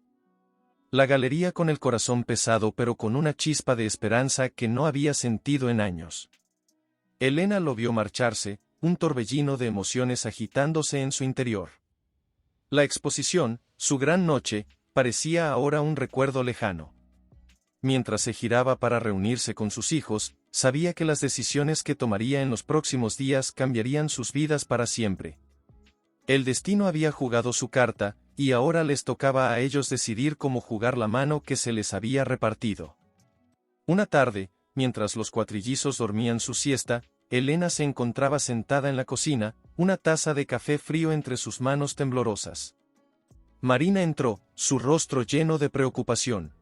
la galería con el corazón pesado pero con una chispa de esperanza que no había sentido en años. Elena lo vio marcharse, un torbellino de emociones agitándose en su interior. La exposición, su gran noche, parecía ahora un recuerdo lejano. Mientras se giraba para reunirse con sus hijos, sabía que las decisiones que tomaría en los próximos días cambiarían sus vidas para siempre. El destino había jugado su carta, y ahora les tocaba a ellos decidir cómo jugar la mano que se les había repartido. Una tarde, mientras los cuatrillizos dormían su siesta, Elena se encontraba sentada en la cocina, una taza de café frío entre sus manos temblorosas. Marina entró, su rostro lleno de preocupación.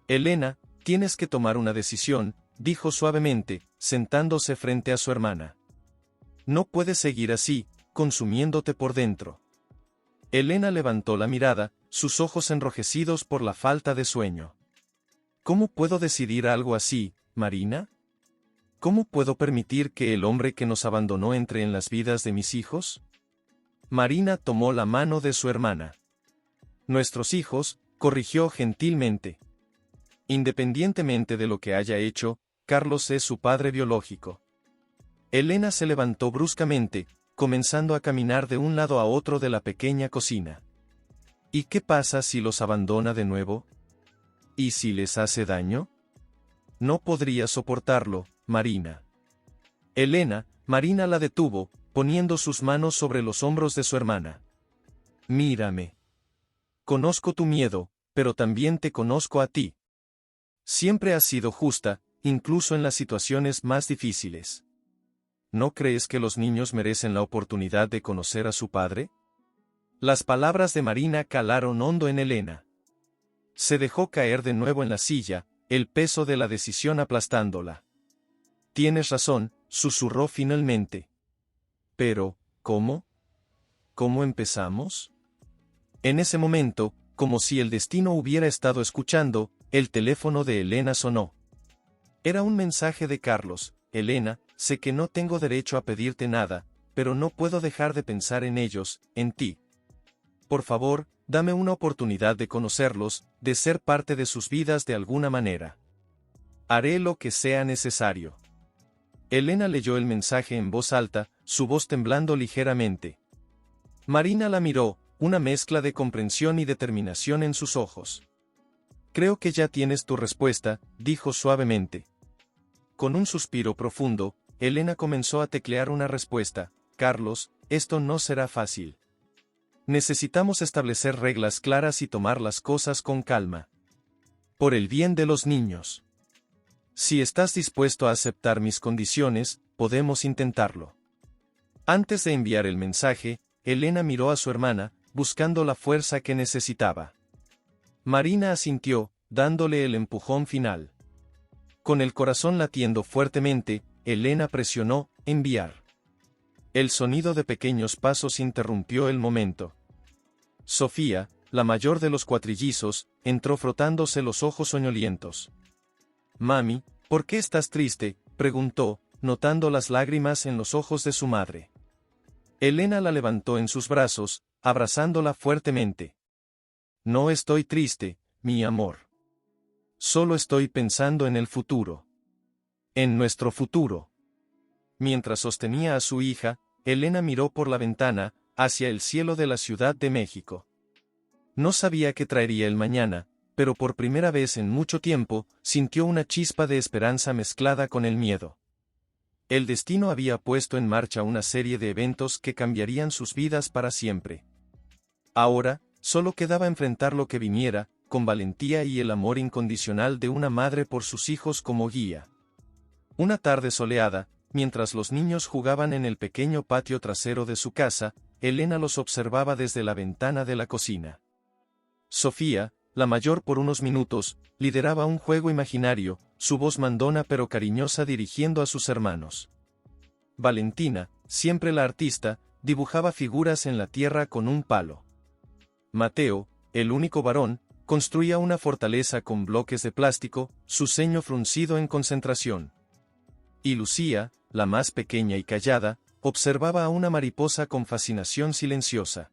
«Elena, tienes que tomar una decisión», dijo suavemente, sentándose frente a su hermana. «No puedes seguir así, consumiéndote por dentro». Elena levantó la mirada, sus ojos enrojecidos por la falta de sueño. «¿Cómo puedo decidir algo así, Marina? ¿Cómo puedo permitir que el hombre que nos abandonó entre en las vidas de mis hijos?» Marina tomó la mano de su hermana. «Nuestros hijos», corrigió gentilmente. «Independientemente de lo que haya hecho, Carlos es su padre biológico». Elena se levantó bruscamente, comenzando a caminar de un lado a otro de la pequeña cocina. «¿Y qué pasa si los abandona de nuevo? ¿Y si les hace daño? No podría soportarlo, Marina». Marina la detuvo, poniendo sus manos sobre los hombros de su hermana. «Mírame. Conozco tu miedo, pero también te conozco a ti. Siempre has sido justa, incluso en las situaciones más difíciles. ¿No crees que los niños merecen la oportunidad de conocer a su padre?» Las palabras de Marina calaron hondo en Elena. Se dejó caer de nuevo en la silla, el peso de la decisión aplastándola. «Tienes razón», susurró finalmente. «Pero, ¿cómo? ¿Cómo empezamos?» En ese momento, como si el destino hubiera estado escuchando, el teléfono de Elena sonó. Era un mensaje de Carlos. Elena, sé que no tengo derecho a pedirte nada, pero no puedo dejar de pensar en ellos, en ti. Por favor, dame una oportunidad de conocerlos, de ser parte de sus vidas de alguna manera. Haré lo que sea necesario. Elena leyó el mensaje en voz alta, su voz temblando ligeramente. Marina la miró, una mezcla de comprensión y determinación en sus ojos. Creo que ya tienes tu respuesta, dijo suavemente. Con un suspiro profundo, Elena comenzó a teclear una respuesta. Carlos, esto no será fácil. Necesitamos establecer reglas claras y tomar las cosas con calma. Por el bien de los niños. Si estás dispuesto a aceptar mis condiciones, podemos intentarlo. Antes de enviar el mensaje, Elena miró a su hermana, buscando la fuerza que necesitaba. Marina asintió, dándole el empujón final. Con el corazón latiendo fuertemente, Elena presionó, enviar. El sonido de pequeños pasos interrumpió el momento. Sofía, la mayor de los cuatrillizos, entró frotándose los ojos soñolientos. Mami, ¿por qué estás triste?, preguntó, notando las lágrimas en los ojos de su madre. Elena la levantó en sus brazos, abrazándola fuertemente. No estoy triste, mi amor. Solo estoy pensando en el futuro. En nuestro futuro. Mientras sostenía a su hija, Elena miró por la ventana, hacia el cielo de la Ciudad de México. No sabía qué traería el mañana, pero por primera vez en mucho tiempo, sintió una chispa de esperanza mezclada con el miedo. El destino había puesto en marcha una serie de eventos que cambiarían sus vidas para siempre. Ahora, solo quedaba enfrentar lo que viniera, con valentía y el amor incondicional de una madre por sus hijos como guía. Una tarde soleada, mientras los niños jugaban en el pequeño patio trasero de su casa, Elena los observaba desde la ventana de la cocina. Sofía, la mayor por unos minutos, lideraba un juego imaginario, su voz mandona pero cariñosa dirigiendo a sus hermanos. Valentina, siempre la artista, dibujaba figuras en la tierra con un palo. Mateo, el único varón, construía una fortaleza con bloques de plástico, su ceño fruncido en concentración. Y Lucía, la más pequeña y callada, observaba a una mariposa con fascinación silenciosa.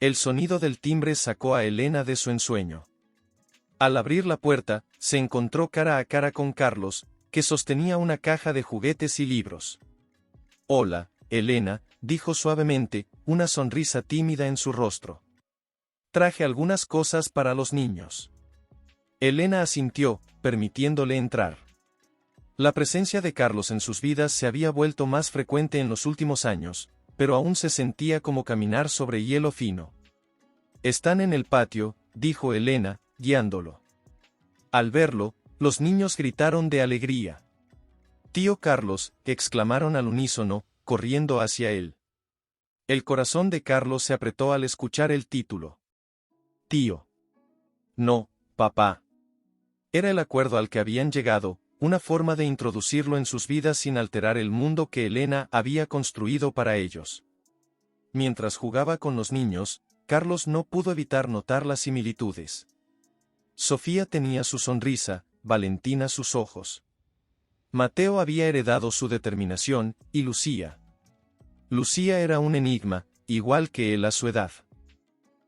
El sonido del timbre sacó a Elena de su ensueño. Al abrir la puerta, se encontró cara a cara con Carlos, que sostenía una caja de juguetes y libros. «Hola, Elena», dijo suavemente, una sonrisa tímida en su rostro. «Traje algunas cosas para los niños». Elena asintió, permitiéndole entrar. La presencia de Carlos en sus vidas se había vuelto más frecuente en los últimos años, pero aún se sentía como caminar sobre hielo fino. «Están en el patio», dijo Elena, guiándolo. Al verlo, los niños gritaron de alegría. «Tío Carlos», exclamaron al unísono, corriendo hacia él. El corazón de Carlos se apretó al escuchar el título. «Tío». «No, papá». Era el acuerdo al que habían llegado, una forma de introducirlo en sus vidas sin alterar el mundo que Elena había construido para ellos. Mientras jugaba con los niños, Carlos no pudo evitar notar las similitudes. Sofía tenía su sonrisa, Valentina sus ojos. Mateo había heredado su determinación, y Lucía. Lucía era un enigma, igual que él a su edad.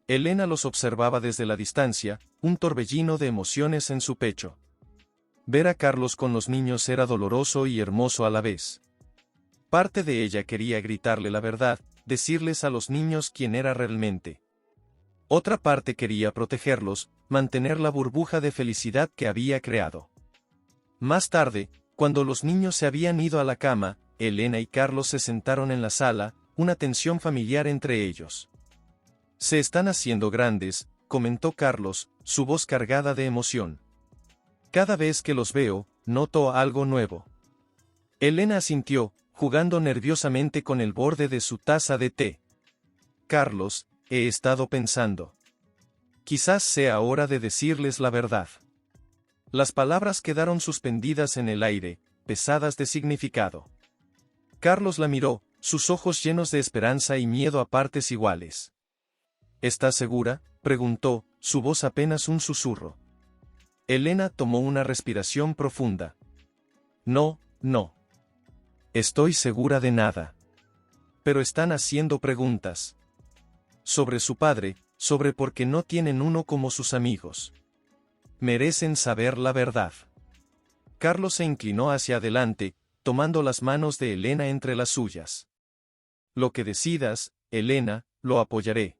Elena los observaba desde la distancia, un torbellino de emociones en su pecho. Ver a Carlos con los niños era doloroso y hermoso a la vez. Parte de ella quería gritarle la verdad, decirles a los niños quién era realmente. Otra parte quería protegerlos, mantener la burbuja de felicidad que había creado. Más tarde, cuando los niños se habían ido a la cama, Elena y Carlos se sentaron en la sala, una tensión familiar entre ellos. «Se están haciendo grandes», comentó Carlos, su voz cargada de emoción. «Cada vez que los veo, noto algo nuevo». Elena asintió, jugando nerviosamente con el borde de su taza de té. «Carlos, he estado pensando. Quizás sea hora de decirles la verdad». Las palabras quedaron suspendidas en el aire, pesadas de significado. Carlos la miró, sus ojos llenos de esperanza y miedo a partes iguales. «¿Estás segura?», preguntó, su voz apenas un susurro. Elena tomó una respiración profunda. No, no. Estoy segura de nada. Pero están haciendo preguntas. Sobre su padre, sobre por qué no tienen uno como sus amigos. Merecen saber la verdad. Carlos se inclinó hacia adelante, tomando las manos de Elena entre las suyas. Lo que decidas, Elena, lo apoyaré.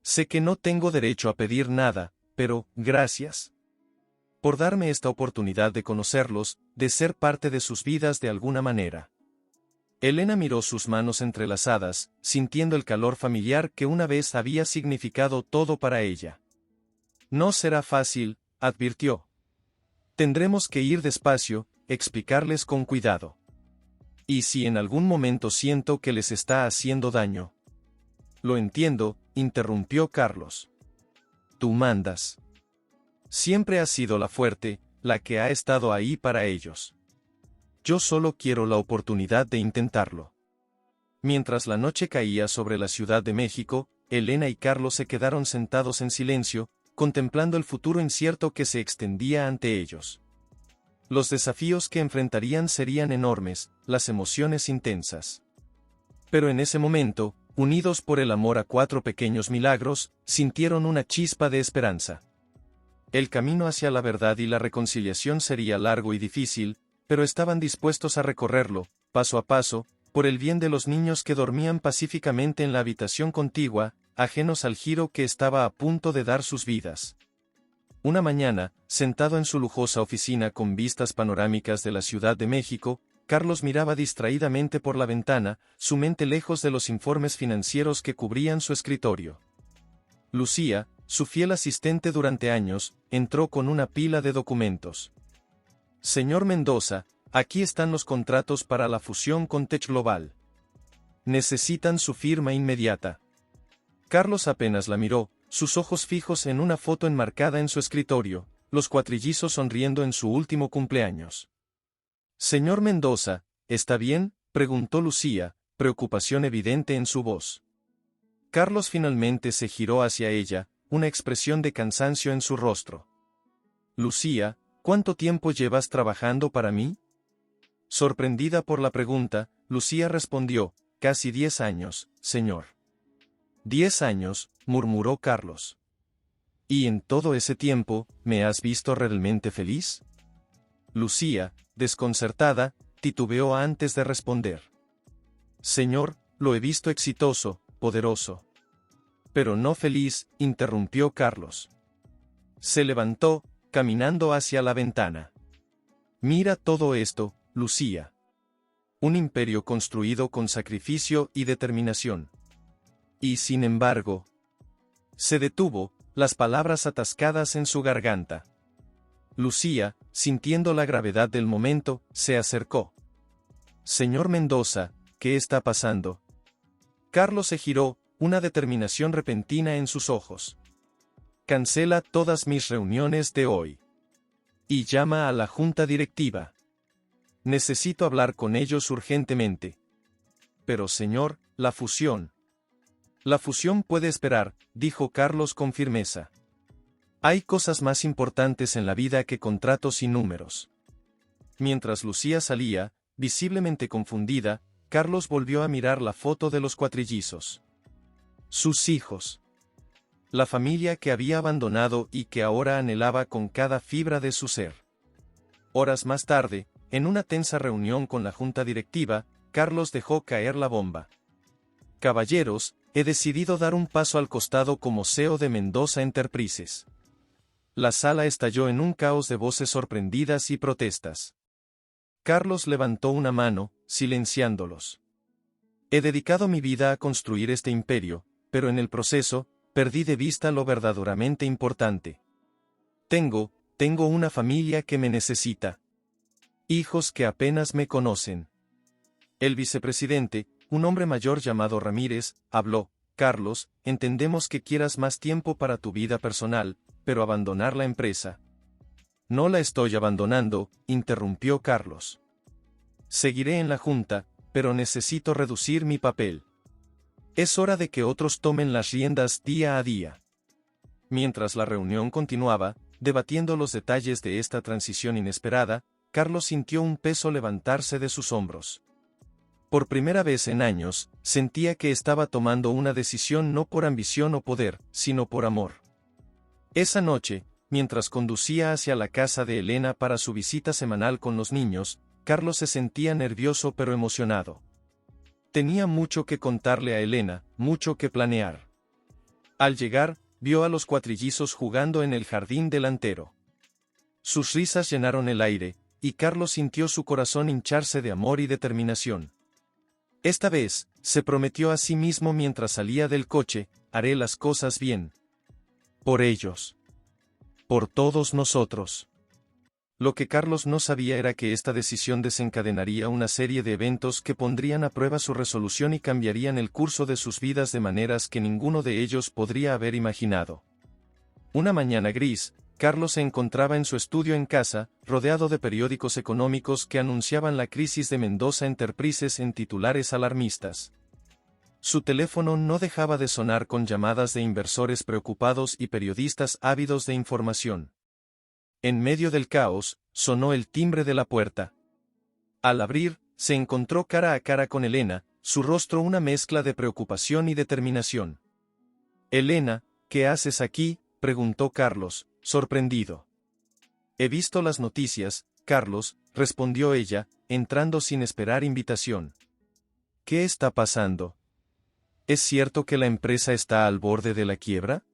Sé que no tengo derecho a pedir nada, pero, gracias por darme esta oportunidad de conocerlos, de ser parte de sus vidas de alguna manera. Elena miró sus manos entrelazadas, sintiendo el calor familiar que una vez había significado todo para ella. No será fácil, advirtió. Tendremos que ir despacio, explicarles con cuidado. ¿Y si en algún momento siento que les está haciendo daño? Lo entiendo, interrumpió Carlos. Tú mandas. Siempre has sido la fuerte, la que ha estado ahí para ellos. Yo solo quiero la oportunidad de intentarlo. Mientras la noche caía sobre la Ciudad de México, Elena y Carlos se quedaron sentados en silencio, contemplando el futuro incierto que se extendía ante ellos. Los desafíos que enfrentarían serían enormes, las emociones intensas. Pero en ese momento, unidos por el amor a 4 pequeños milagros, sintieron una chispa de esperanza. El camino hacia la verdad y la reconciliación sería largo y difícil, pero estaban dispuestos a recorrerlo, paso a paso, por el bien de los niños que dormían pacíficamente en la habitación contigua, ajenos al giro que estaba a punto de dar sus vidas. Una mañana, sentado en su lujosa oficina con vistas panorámicas de la Ciudad de México, Carlos miraba distraídamente por la ventana, su mente lejos de los informes financieros que cubrían su escritorio. Lucía, su fiel asistente durante años, entró con una pila de documentos. Señor Mendoza, aquí están los contratos para la fusión con Tech Global. Necesitan su firma inmediata. Carlos apenas la miró, sus ojos fijos en una foto enmarcada en su escritorio, los cuatrillizos sonriendo en su último cumpleaños. Señor Mendoza, ¿está bien?, preguntó Lucía, preocupación evidente en su voz. Carlos finalmente se giró hacia ella, una expresión de cansancio en su rostro. Lucía, ¿cuánto tiempo llevas trabajando para mí? Sorprendida por la pregunta, Lucía respondió, casi 10 años, señor. 10 años, murmuró Carlos. ¿Y en todo ese tiempo, me has visto realmente feliz? Lucía, desconcertada, titubeó antes de responder. Señor, lo he visto exitoso, poderoso. Pero no feliz, interrumpió Carlos. Se levantó, caminando hacia la ventana. Mira todo esto, Lucía. Un imperio construido con sacrificio y determinación. Y sin embargo, se detuvo, las palabras atascadas en su garganta. Lucía, sintiendo la gravedad del momento, se acercó. Señor Mendoza, ¿qué está pasando? Carlos se giró, una determinación repentina en sus ojos. Cancela todas mis reuniones de hoy. Y llama a la junta directiva. Necesito hablar con ellos urgentemente. Pero señor, la fusión. La fusión puede esperar, dijo Carlos con firmeza. Hay cosas más importantes en la vida que contratos y números. Mientras Lucía salía, visiblemente confundida, Carlos volvió a mirar la foto de los cuatrillizos. Sus hijos. La familia que había abandonado y que ahora anhelaba con cada fibra de su ser. Horas más tarde, en una tensa reunión con la junta directiva, Carlos dejó caer la bomba. Caballeros, he decidido dar un paso al costado como CEO de Mendoza Enterprises. La sala estalló en un caos de voces sorprendidas y protestas. Carlos levantó una mano, silenciándolos. He dedicado mi vida a construir este imperio, pero en el proceso, perdí de vista lo verdaderamente importante. Tengo una familia que me necesita. Hijos que apenas me conocen. El vicepresidente, un hombre mayor llamado Ramírez, habló. Carlos, entendemos que quieras más tiempo para tu vida personal, pero abandonar la empresa. No la estoy abandonando, interrumpió Carlos. Seguiré en la junta, pero necesito reducir mi papel. Es hora de que otros tomen las riendas día a día. Mientras la reunión continuaba, debatiendo los detalles de esta transición inesperada, Carlos sintió un peso levantarse de sus hombros. Por primera vez en años, sentía que estaba tomando una decisión no por ambición o poder, sino por amor. Esa noche, mientras conducía hacia la casa de Elena para su visita semanal con los niños, Carlos se sentía nervioso pero emocionado. Tenía mucho que contarle a Elena, mucho que planear. Al llegar, vio a los cuatrillizos jugando en el jardín delantero. Sus risas llenaron el aire, y Carlos sintió su corazón hincharse de amor y determinación. Esta vez, se prometió a sí mismo mientras salía del coche: haré las cosas bien. Por ellos. Por todos nosotros. Lo que Carlos no sabía era que esta decisión desencadenaría una serie de eventos que pondrían a prueba su resolución y cambiarían el curso de sus vidas de maneras que ninguno de ellos podría haber imaginado. Una mañana gris, Carlos se encontraba en su estudio en casa, rodeado de periódicos económicos que anunciaban la crisis de Mendoza Enterprises en titulares alarmistas. Su teléfono no dejaba de sonar con llamadas de inversores preocupados y periodistas ávidos de información. En medio del caos, sonó el timbre de la puerta. Al abrir, se encontró cara a cara con Elena, su rostro una mezcla de preocupación y determinación. «Elena, ¿qué haces aquí?», preguntó Carlos, sorprendido. «He visto las noticias, Carlos», respondió ella, entrando sin esperar invitación. «¿Qué está pasando? ¿Es cierto que la empresa está al borde de la quiebra?».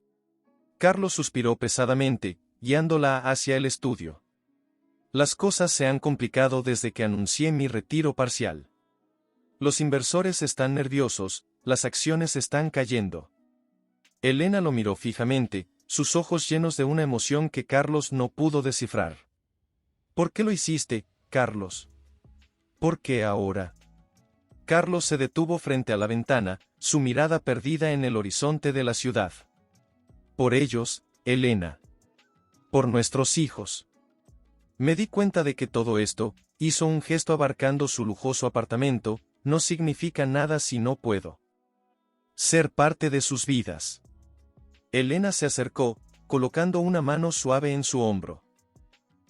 Carlos suspiró pesadamente, guiándola hacia el estudio. «Las cosas se han complicado desde que anuncié mi retiro parcial. Los inversores están nerviosos, las acciones están cayendo». Elena lo miró fijamente, sus ojos llenos de una emoción que Carlos no pudo descifrar. «¿Por qué lo hiciste, Carlos? ¿Por qué ahora?». Carlos se detuvo frente a la ventana, su mirada perdida en el horizonte de la ciudad. «Por ellos, Elena. Por nuestros hijos». Me di cuenta de que todo esto, hizo un gesto abarcando su lujoso apartamento, no significa nada si no puedo ser parte de sus vidas. Elena se acercó, colocando una mano suave en su hombro.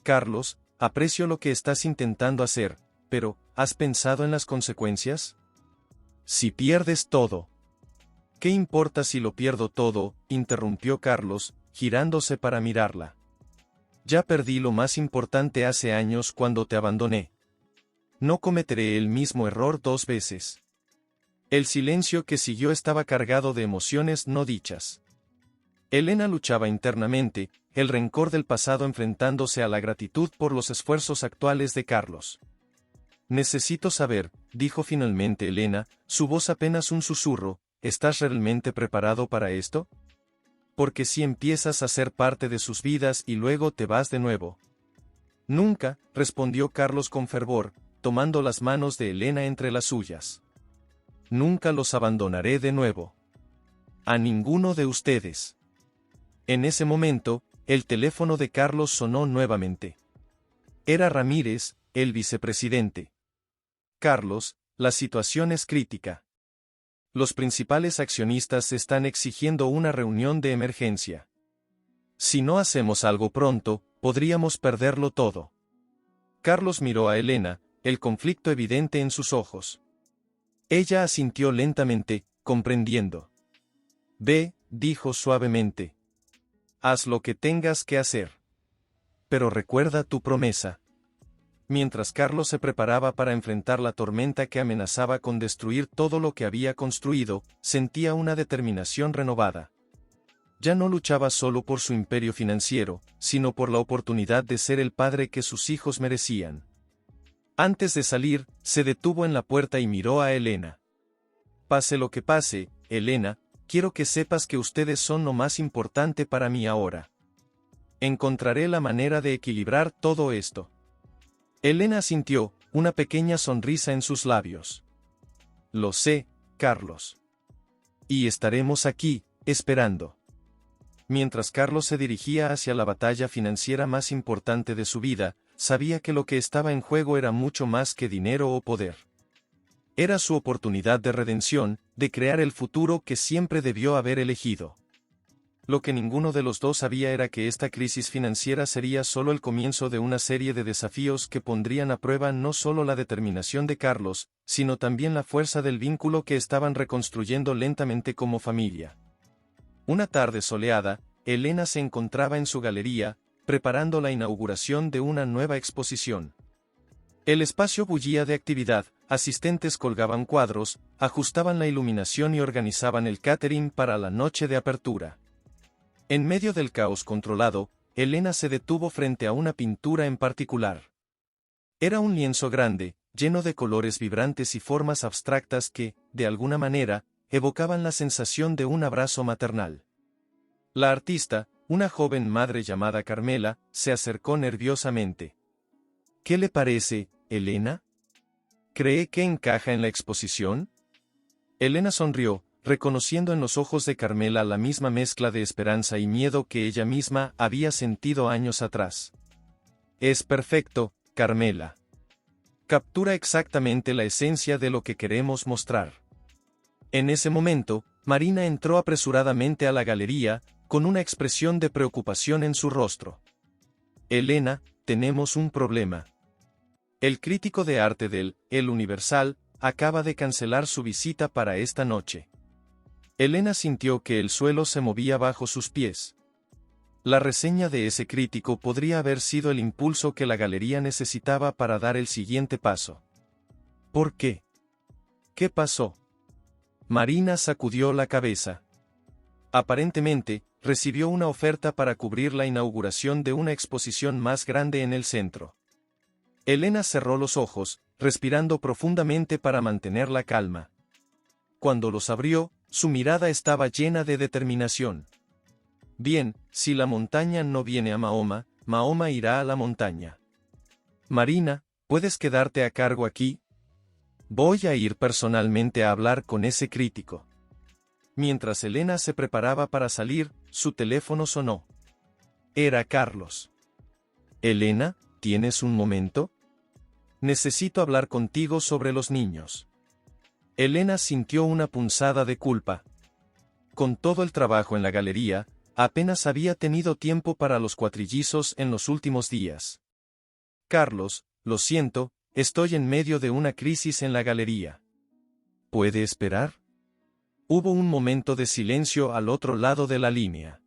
«Carlos, aprecio lo que estás intentando hacer, pero, ¿has pensado en las consecuencias? Si pierdes todo». «¿Qué importa si lo pierdo todo?», interrumpió Carlos, girándose para mirarla. «Ya perdí lo más importante hace años cuando te abandoné. No cometeré el mismo error 2 veces». El silencio que siguió estaba cargado de emociones no dichas. Elena luchaba internamente, el rencor del pasado enfrentándose a la gratitud por los esfuerzos actuales de Carlos. «Necesito saber», dijo finalmente Elena, su voz apenas un susurro, «¿estás realmente preparado para esto? Porque si empiezas a ser parte de sus vidas y luego te vas de nuevo». «Nunca», respondió Carlos con fervor, tomando las manos de Elena entre las suyas. «Nunca los abandonaré de nuevo. A ninguno de ustedes». En ese momento, el teléfono de Carlos sonó nuevamente. Era Ramírez, el vicepresidente. «Carlos, la situación es crítica. Los principales accionistas están exigiendo una reunión de emergencia. Si no hacemos algo pronto, podríamos perderlo todo». Carlos miró a Elena, el conflicto evidente en sus ojos. Ella asintió lentamente, comprendiendo. «Ve», dijo suavemente. «Haz lo que tengas que hacer. Pero recuerda tu promesa». Mientras Carlos se preparaba para enfrentar la tormenta que amenazaba con destruir todo lo que había construido, sentía una determinación renovada. Ya no luchaba solo por su imperio financiero, sino por la oportunidad de ser el padre que sus hijos merecían. Antes de salir, se detuvo en la puerta y miró a Elena. «Pase lo que pase, Elena, quiero que sepas que ustedes son lo más importante para mí ahora. Encontraré la manera de equilibrar todo esto». Elena sintió una pequeña sonrisa en sus labios. «Lo sé, Carlos. Y estaremos aquí, esperando». Mientras Carlos se dirigía hacia la batalla financiera más importante de su vida, sabía que lo que estaba en juego era mucho más que dinero o poder. Era su oportunidad de redención, de crear el futuro que siempre debió haber elegido. Lo que ninguno de los dos sabía era que esta crisis financiera sería solo el comienzo de una serie de desafíos que pondrían a prueba no solo la determinación de Carlos, sino también la fuerza del vínculo que estaban reconstruyendo lentamente como familia. Una tarde soleada, Elena se encontraba en su galería, preparando la inauguración de una nueva exposición. El espacio bullía de actividad, asistentes colgaban cuadros, ajustaban la iluminación y organizaban el catering para la noche de apertura. En medio del caos controlado, Elena se detuvo frente a una pintura en particular. Era un lienzo grande, lleno de colores vibrantes y formas abstractas que, de alguna manera, evocaban la sensación de un abrazo maternal. La artista, una joven madre llamada Carmela, se acercó nerviosamente. ¿Qué le parece, Elena? ¿Cree que encaja en la exposición? Elena sonrió, reconociendo en los ojos de Carmela la misma mezcla de esperanza y miedo que ella misma había sentido años atrás. Es perfecto, Carmela. Captura exactamente la esencia de lo que queremos mostrar. En ese momento, Marina entró apresuradamente a la galería, con una expresión de preocupación en su rostro. Elena, tenemos un problema. El crítico de arte del El Universal acaba de cancelar su visita para esta noche. Elena sintió que el suelo se movía bajo sus pies. La reseña de ese crítico podría haber sido el impulso que la galería necesitaba para dar el siguiente paso. ¿Por qué? ¿Qué pasó? Marina sacudió la cabeza. Aparentemente, recibió una oferta para cubrir la inauguración de una exposición más grande en el centro. Elena cerró los ojos, respirando profundamente para mantener la calma. Cuando los abrió, su mirada estaba llena de determinación. Bien, si la montaña no viene a Mahoma, Mahoma irá a la montaña. Marina, ¿puedes quedarte a cargo aquí? Voy a ir personalmente a hablar con ese crítico. Mientras Elena se preparaba para salir, su teléfono sonó. Era Carlos. Elena, ¿tienes un momento? Necesito hablar contigo sobre los niños. Elena sintió una punzada de culpa. Con todo el trabajo en la galería, apenas había tenido tiempo para los cuatrillizos en los últimos días. Carlos, lo siento, estoy en medio de una crisis en la galería. ¿Puede esperar? Hubo un momento de silencio al otro lado de la línea.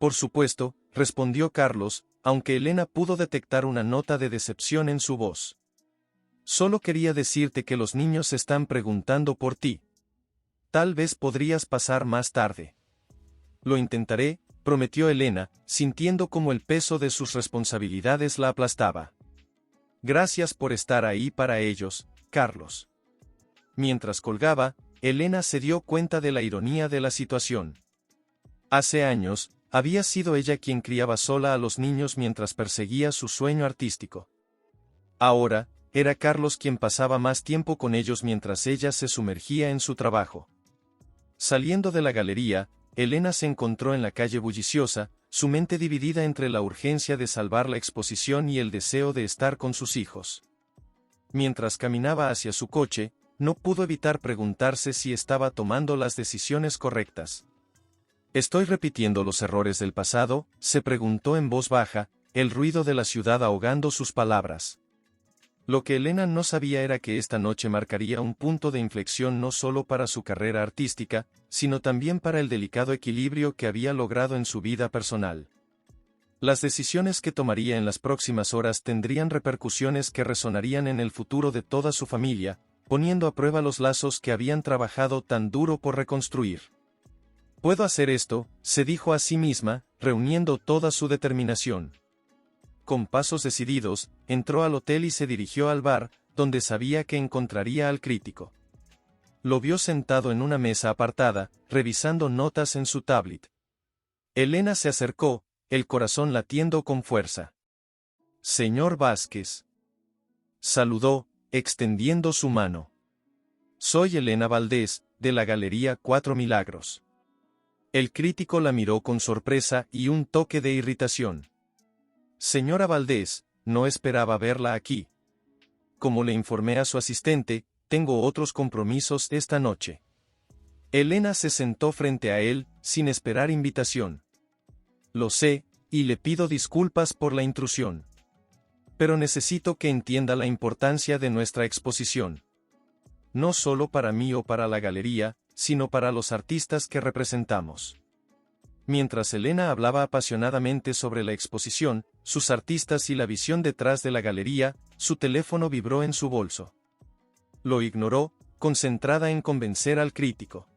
Por supuesto, respondió Carlos, aunque Elena pudo detectar una nota de decepción en su voz. Solo quería decirte que los niños están preguntando por ti. Tal vez podrías pasar más tarde. Lo intentaré, prometió Elena, sintiendo como el peso de sus responsabilidades la aplastaba. Gracias por estar ahí para ellos, Carlos. Mientras colgaba, Elena se dio cuenta de la ironía de la situación. Hace años, había sido ella quien criaba sola a los niños mientras perseguía su sueño artístico. Ahora, era Carlos quien pasaba más tiempo con ellos mientras ella se sumergía en su trabajo. Saliendo de la galería, Elena se encontró en la calle bulliciosa, su mente dividida entre la urgencia de salvar la exposición y el deseo de estar con sus hijos. Mientras caminaba hacia su coche, no pudo evitar preguntarse si estaba tomando las decisiones correctas. ¿Estoy repitiendo los errores del pasado?, se preguntó en voz baja, el ruido de la ciudad ahogando sus palabras. Lo que Elena no sabía era que esta noche marcaría un punto de inflexión no solo para su carrera artística, sino también para el delicado equilibrio que había logrado en su vida personal. Las decisiones que tomaría en las próximas horas tendrían repercusiones que resonarían en el futuro de toda su familia, poniendo a prueba los lazos que habían trabajado tan duro por reconstruir. Puedo hacer esto, se dijo a sí misma, reuniendo toda su determinación. Con pasos decididos, entró al hotel y se dirigió al bar, donde sabía que encontraría al crítico. Lo vio sentado en una mesa apartada, revisando notas en su tablet. Elena se acercó, el corazón latiendo con fuerza. Señor Vázquez. Saludó, extendiendo su mano. Soy Elena Valdés, de la Galería Cuatro Milagros. El crítico la miró con sorpresa y un toque de irritación. Señora Valdés, no esperaba verla aquí. Como le informé a su asistente, tengo otros compromisos esta noche. Elena se sentó frente a él, sin esperar invitación. Lo sé, y le pido disculpas por la intrusión. Pero necesito que entienda la importancia de nuestra exposición. No solo para mí o para la galería, sino para los artistas que representamos. Mientras Elena hablaba apasionadamente sobre la exposición, sus artistas y la visión detrás de la galería, su teléfono vibró en su bolso. Lo ignoró, concentrada en convencer al crítico.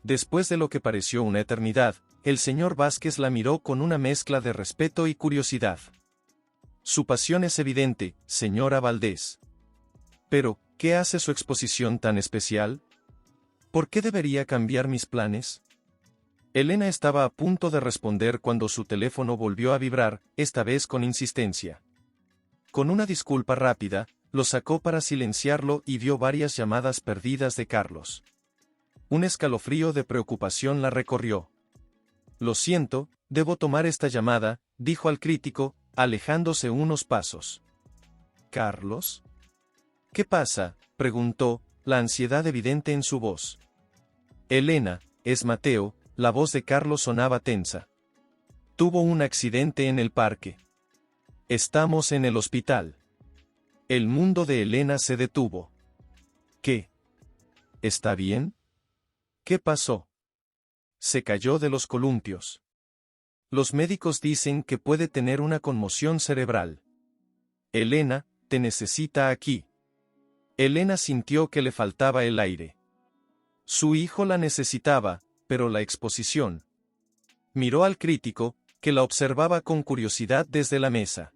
Después de lo que pareció una eternidad, el señor Vázquez la miró con una mezcla de respeto y curiosidad. Su pasión es evidente, señora Valdés. Pero, ¿qué hace su exposición tan especial? ¿Por qué debería cambiar mis planes? Elena estaba a punto de responder cuando su teléfono volvió a vibrar, esta vez con insistencia. Con una disculpa rápida, lo sacó para silenciarlo y vio varias llamadas perdidas de Carlos. Un escalofrío de preocupación la recorrió. Lo siento, debo tomar esta llamada, dijo al crítico, alejándose unos pasos. ¿Carlos? ¿Qué pasa?, preguntó, la ansiedad evidente en su voz. Elena, es Mateo, la voz de Carlos sonaba tensa. Tuvo un accidente en el parque. Estamos en el hospital. El mundo de Elena se detuvo. ¿Qué? ¿Está bien? ¿Qué pasó? Se cayó de los columpios. Los médicos dicen que puede tener una conmoción cerebral. Elena, te necesita aquí. Elena sintió que le faltaba el aire. Su hijo la necesitaba, pero la exposición. Miró al crítico, que la observaba con curiosidad desde la mesa.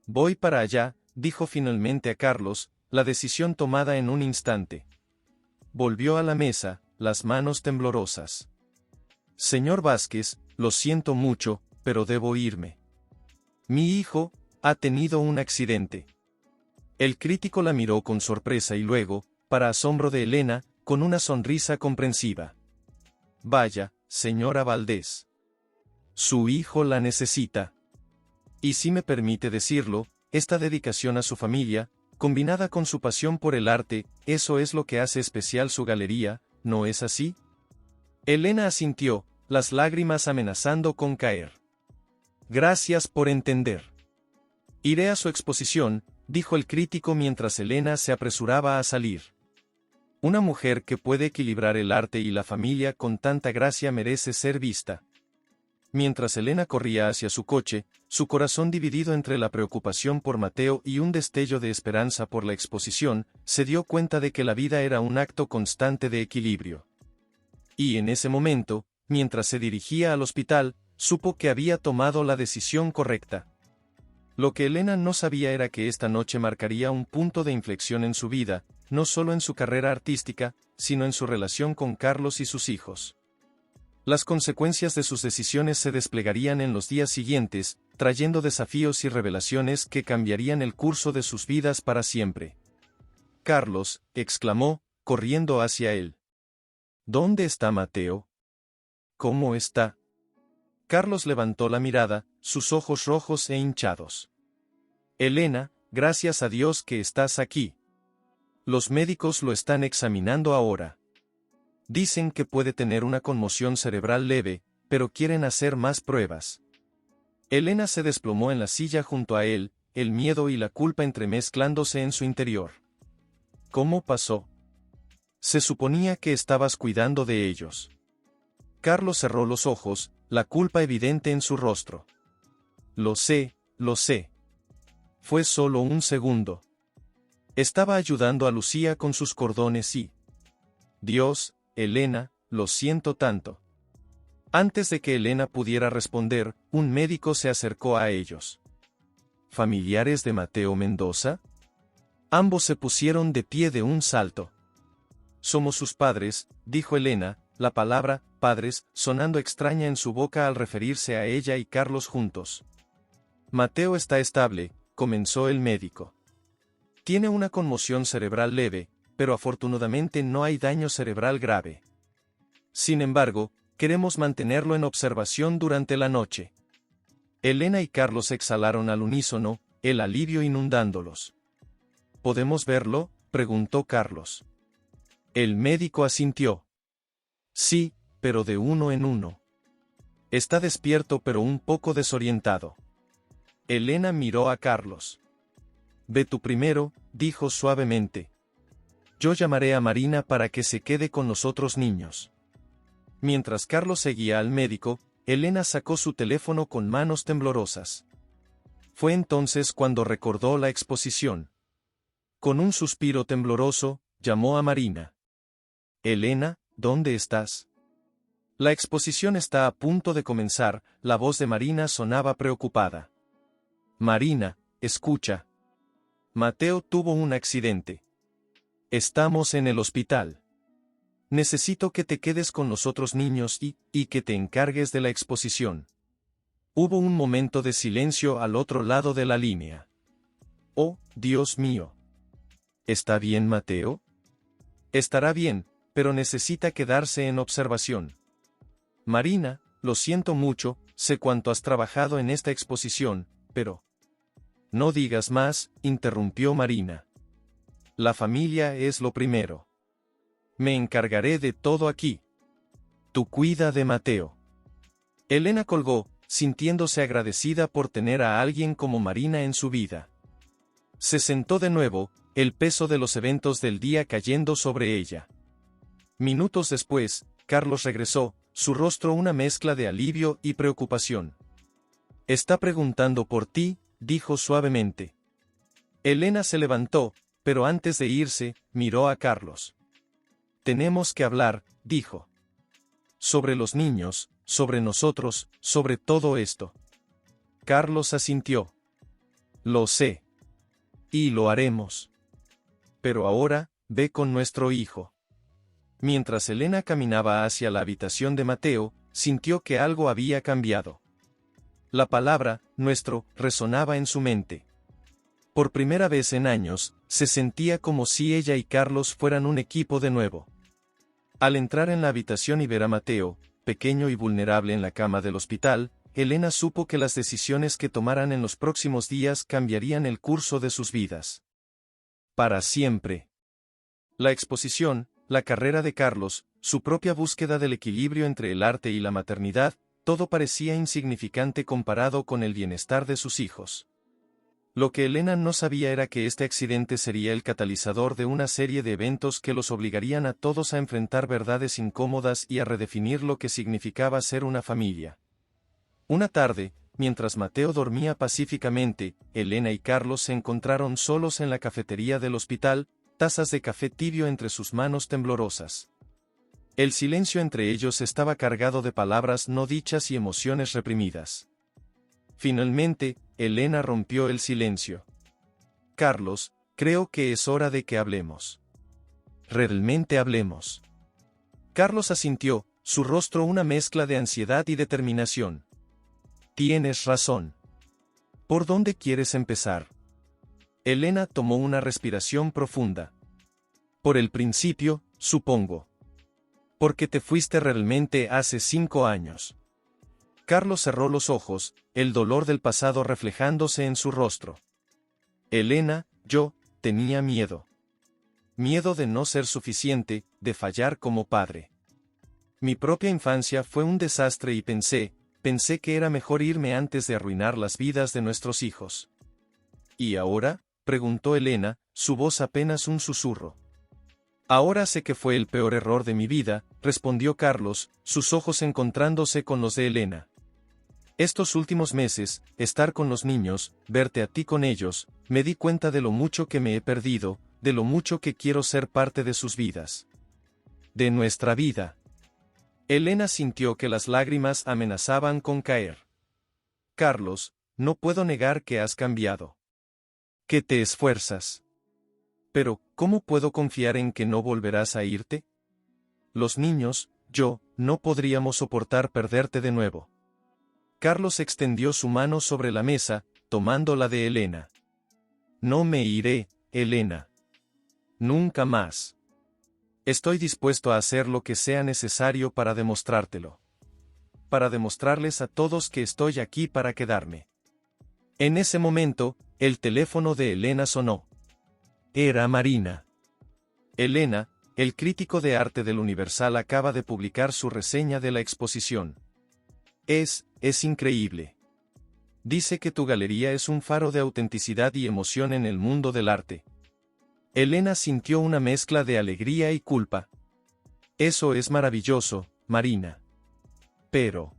Voy para allá, dijo finalmente a Carlos, la decisión tomada en un instante. Volvió a la mesa, las manos temblorosas. Señor Vázquez, lo siento mucho, pero debo irme. Mi hijo ha tenido un accidente. El crítico la miró con sorpresa y luego, para asombro de Elena, con una sonrisa comprensiva. Vaya, señora Valdés. Su hijo la necesita. Y si me permite decirlo, esta dedicación a su familia, combinada con su pasión por el arte, eso es lo que hace especial su galería, ¿no es así? Elena asintió, las lágrimas amenazando con caer. Gracias por entender. Iré a su exposición, dijo el crítico mientras Elena se apresuraba a salir. Una mujer que puede equilibrar el arte y la familia con tanta gracia merece ser vista. Mientras Elena corría hacia su coche, su corazón dividido entre la preocupación por Mateo y un destello de esperanza por la exposición, se dio cuenta de que la vida era un acto constante de equilibrio. Y en ese momento, mientras se dirigía al hospital, supo que había tomado la decisión correcta. Lo que Elena no sabía era que esta noche marcaría un punto de inflexión en su vida, no solo en su carrera artística, sino en su relación con Carlos y sus hijos. Las consecuencias de sus decisiones se desplegarían en los días siguientes, trayendo desafíos y revelaciones que cambiarían el curso de sus vidas para siempre. Carlos, exclamó, corriendo hacia él. ¿Dónde está Mateo? ¿Cómo está? Carlos levantó la mirada, sus ojos rojos e hinchados. Elena, gracias a Dios que estás aquí. Los médicos lo están examinando ahora. Dicen que puede tener una conmoción cerebral leve, pero quieren hacer más pruebas. Elena se desplomó en la silla junto a él, el miedo y la culpa entremezclándose en su interior. ¿Cómo pasó? Se suponía que estabas cuidando de ellos. Carlos cerró los ojos, la culpa evidente en su rostro. Lo sé, lo sé. Fue solo un segundo. Estaba ayudando a Lucía con sus cordones y... Dios, Elena, lo siento tanto. Antes de que Elena pudiera responder, un médico se acercó a ellos. ¿Familiares de Mateo Mendoza? Ambos se pusieron de pie de un salto. Somos sus padres, dijo Elena, la palabra, padres, sonando extraña en su boca al referirse a ella y Carlos juntos. Mateo está estable, comenzó el médico. Tiene una conmoción cerebral leve, pero afortunadamente no hay daño cerebral grave. Sin embargo, queremos mantenerlo en observación durante la noche. Elena y Carlos exhalaron al unísono, el alivio inundándolos. ¿Podemos verlo?, preguntó Carlos. El médico asintió. Sí, pero de uno en uno. Está despierto pero un poco desorientado. Elena miró a Carlos. Ve tú primero, dijo suavemente. Yo llamaré a Marina para que se quede con los otros niños. Mientras Carlos seguía al médico, Elena sacó su teléfono con manos temblorosas. Fue entonces cuando recordó la exposición. Con un suspiro tembloroso, llamó a Marina. Elena, ¿dónde estás? La exposición está a punto de comenzar, la voz de Marina sonaba preocupada. Marina, escucha. Mateo tuvo un accidente. Estamos en el hospital. Necesito que te quedes con los otros niños y que te encargues de la exposición. Hubo un momento de silencio al otro lado de la línea. Oh, Dios mío. ¿Está bien, Mateo? Estará bien, pero necesita quedarse en observación. Marina, lo siento mucho, sé cuánto has trabajado en esta exposición, pero... No digas más, interrumpió Marina. La familia es lo primero. Me encargaré de todo aquí. Tú cuida de Mateo. Elena colgó, sintiéndose agradecida por tener a alguien como Marina en su vida. Se sentó de nuevo, el peso de los eventos del día cayendo sobre ella. Minutos después, Carlos regresó, su rostro una mezcla de alivio y preocupación. Está preguntando por ti, dijo suavemente. Elena se levantó, pero antes de irse, miró a Carlos. Tenemos que hablar, dijo. Sobre los niños, sobre nosotros, sobre todo esto. Carlos asintió. Lo sé. Y lo haremos. Pero ahora, ve con nuestro hijo. Mientras Elena caminaba hacia la habitación de Mateo, sintió que algo había cambiado. La palabra, nuestro, resonaba en su mente. Por primera vez en años, se sentía como si ella y Carlos fueran un equipo de nuevo. Al entrar en la habitación y ver a Mateo, pequeño y vulnerable en la cama del hospital, Elena supo que las decisiones que tomaran en los próximos días cambiarían el curso de sus vidas. Para siempre. La exposición, la carrera de Carlos, su propia búsqueda del equilibrio entre el arte y la maternidad, todo parecía insignificante comparado con el bienestar de sus hijos. Lo que Elena no sabía era que este accidente sería el catalizador de una serie de eventos que los obligarían a todos a enfrentar verdades incómodas y a redefinir lo que significaba ser una familia. Una tarde, mientras Mateo dormía pacíficamente, Elena y Carlos se encontraron solos en la cafetería del hospital, tazas de café tibio entre sus manos temblorosas. El silencio entre ellos estaba cargado de palabras no dichas y emociones reprimidas. Finalmente, Elena rompió el silencio. Carlos, creo que es hora de que hablemos. Realmente hablemos. Carlos asintió, su rostro una mezcla de ansiedad y determinación. Tienes razón. ¿Por dónde quieres empezar? Elena tomó una respiración profunda. Por el principio, supongo. Porque te fuiste realmente hace 5 años. Carlos cerró los ojos, el dolor del pasado reflejándose en su rostro. Elena, yo, tenía miedo. Miedo de no ser suficiente, de fallar como padre. Mi propia infancia fue un desastre y pensé que era mejor irme antes de arruinar las vidas de nuestros hijos. ¿Y ahora?, preguntó Elena, su voz apenas un susurro. Ahora sé que fue el peor error de mi vida, respondió Carlos, sus ojos encontrándose con los de Elena. Estos últimos meses, estar con los niños, verte a ti con ellos, me di cuenta de lo mucho que me he perdido, de lo mucho que quiero ser parte de sus vidas. De nuestra vida. Elena sintió que las lágrimas amenazaban con caer. Carlos, no puedo negar que has cambiado. Que te esfuerzas. Pero, ¿cómo puedo confiar en que no volverás a irte? Los niños, yo, no podríamos soportar perderte de nuevo. Carlos extendió su mano sobre la mesa, tomando la de Elena. No me iré, Elena. Nunca más. Estoy dispuesto a hacer lo que sea necesario para demostrártelo. Para demostrarles a todos que estoy aquí para quedarme. En ese momento, el teléfono de Elena sonó. Era Marina. Elena, el crítico de arte del Universal acaba de publicar su reseña de la exposición. Es increíble. Dice que tu galería es un faro de autenticidad y emoción en el mundo del arte. Elena sintió una mezcla de alegría y culpa. Eso es maravilloso, Marina. Pero...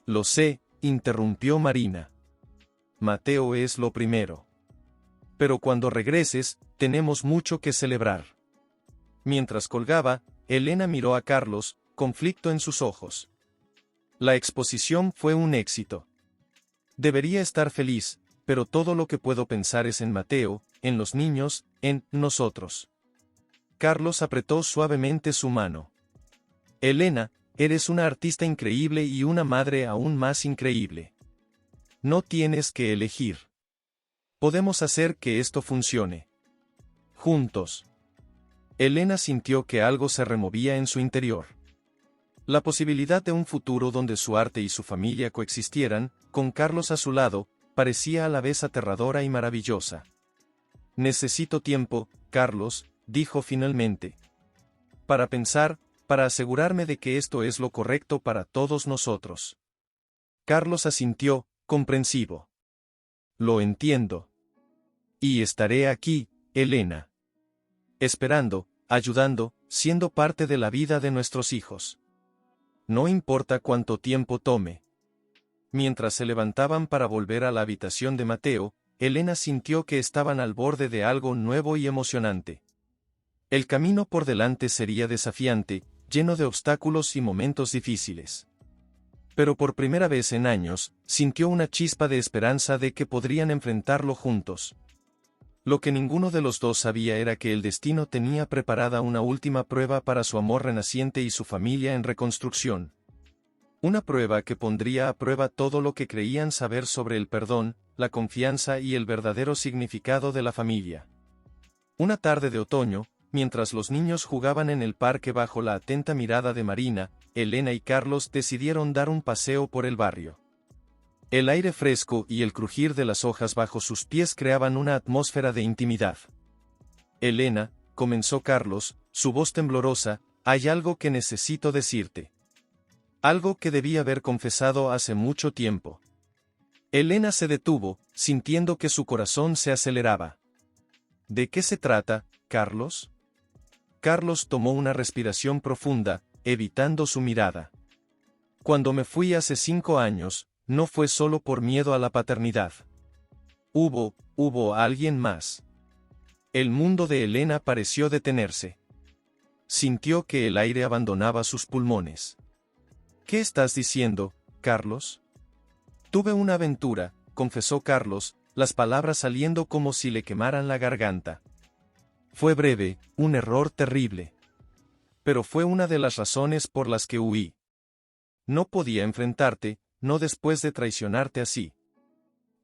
Lo sé, interrumpió Marina. Mateo es lo primero. Pero cuando regreses, tenemos mucho que celebrar. Mientras colgaba, Elena miró a Carlos, conflicto en sus ojos. La exposición fue un éxito. Debería estar feliz, pero todo lo que puedo pensar es en Mateo, en los niños, en nosotros. Carlos apretó suavemente su mano. Elena, eres una artista increíble y una madre aún más increíble. No tienes que elegir. Podemos hacer que esto funcione. Juntos. Elena sintió que algo se removía en su interior. La posibilidad de un futuro donde su arte y su familia coexistieran, con Carlos a su lado, parecía a la vez aterradora y maravillosa. Necesito tiempo, Carlos, dijo finalmente. Para pensar, para asegurarme de que esto es lo correcto para todos nosotros. Carlos asintió, comprensivo. Lo entiendo. Y estaré aquí, Elena. Esperando, ayudando, siendo parte de la vida de nuestros hijos. No importa cuánto tiempo tome. Mientras se levantaban para volver a la habitación de Mateo, Elena sintió que estaban al borde de algo nuevo y emocionante. El camino por delante sería desafiante, lleno de obstáculos y momentos difíciles. Pero por primera vez en años, sintió una chispa de esperanza de que podrían enfrentarlo juntos. Lo que ninguno de los dos sabía era que el destino tenía preparada una última prueba para su amor renaciente y su familia en reconstrucción. Una prueba que pondría a prueba todo lo que creían saber sobre el perdón, la confianza y el verdadero significado de la familia. Una tarde de otoño, mientras los niños jugaban en el parque bajo la atenta mirada de Marina, Elena y Carlos decidieron dar un paseo por el barrio. El aire fresco y el crujir de las hojas bajo sus pies creaban una atmósfera de intimidad. Elena, comenzó Carlos, su voz temblorosa, hay algo que necesito decirte. Algo que debí haber confesado hace mucho tiempo. Elena se detuvo, sintiendo que su corazón se aceleraba. ¿De qué se trata, Carlos? Carlos tomó una respiración profunda, evitando su mirada. Cuando me fui hace 5 años, no fue solo por miedo a la paternidad. Hubo alguien más. El mundo de Elena pareció detenerse. Sintió que el aire abandonaba sus pulmones. ¿Qué estás diciendo, Carlos? Tuve una aventura, confesó Carlos, las palabras saliendo como si le quemaran la garganta. Fue breve, un error terrible. Pero fue una de las razones por las que huí. No podía enfrentarte, no después de traicionarte así.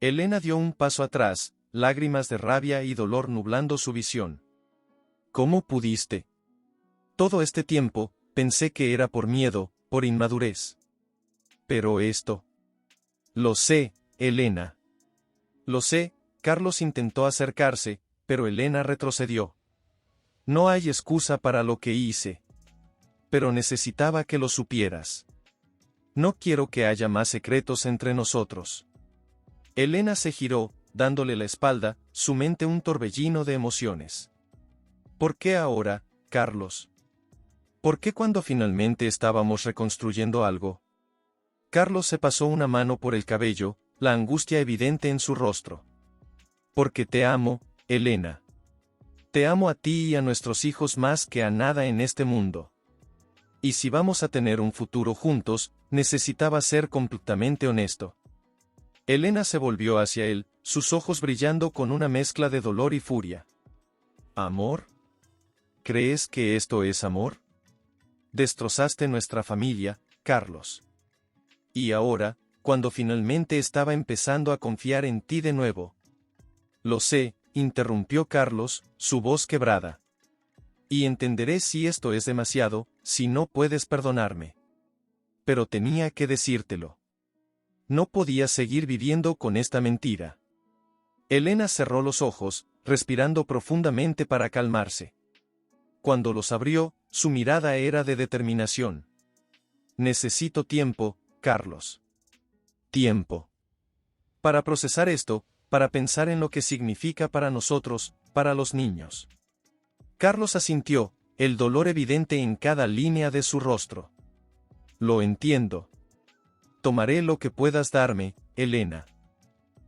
Elena dio un paso atrás, lágrimas de rabia y dolor nublando su visión. ¿Cómo pudiste? Todo este tiempo, pensé que era por miedo, por inmadurez. Pero esto... Lo sé, Elena. Lo sé, Carlos intentó acercarse, pero Elena retrocedió. No hay excusa para lo que hice. Pero necesitaba que lo supieras. No quiero que haya más secretos entre nosotros. Elena se giró, dándole la espalda, su mente un torbellino de emociones. ¿Por qué ahora, Carlos? ¿Por qué cuando finalmente estábamos reconstruyendo algo? Carlos se pasó una mano por el cabello, la angustia evidente en su rostro. Porque te amo, Elena. Te amo a ti y a nuestros hijos más que a nada en este mundo. Y si vamos a tener un futuro juntos, necesitaba ser completamente honesto. Elena se volvió hacia él, sus ojos brillando con una mezcla de dolor y furia. ¿Amor? ¿Crees que esto es amor? Destrozaste nuestra familia, Carlos. Y ahora, cuando finalmente estaba empezando a confiar en ti de nuevo. Lo sé, interrumpió Carlos, su voz quebrada. Y entenderé si esto es demasiado, si no puedes perdonarme. Pero tenía que decírtelo. No podía seguir viviendo con esta mentira. Elena cerró los ojos, respirando profundamente para calmarse. Cuando los abrió, su mirada era de determinación. Necesito tiempo, Carlos. Tiempo. Para procesar esto, para pensar en lo que significa para nosotros, para los niños. Carlos asintió, el dolor evidente en cada línea de su rostro. Lo entiendo. Tomaré lo que puedas darme, Elena.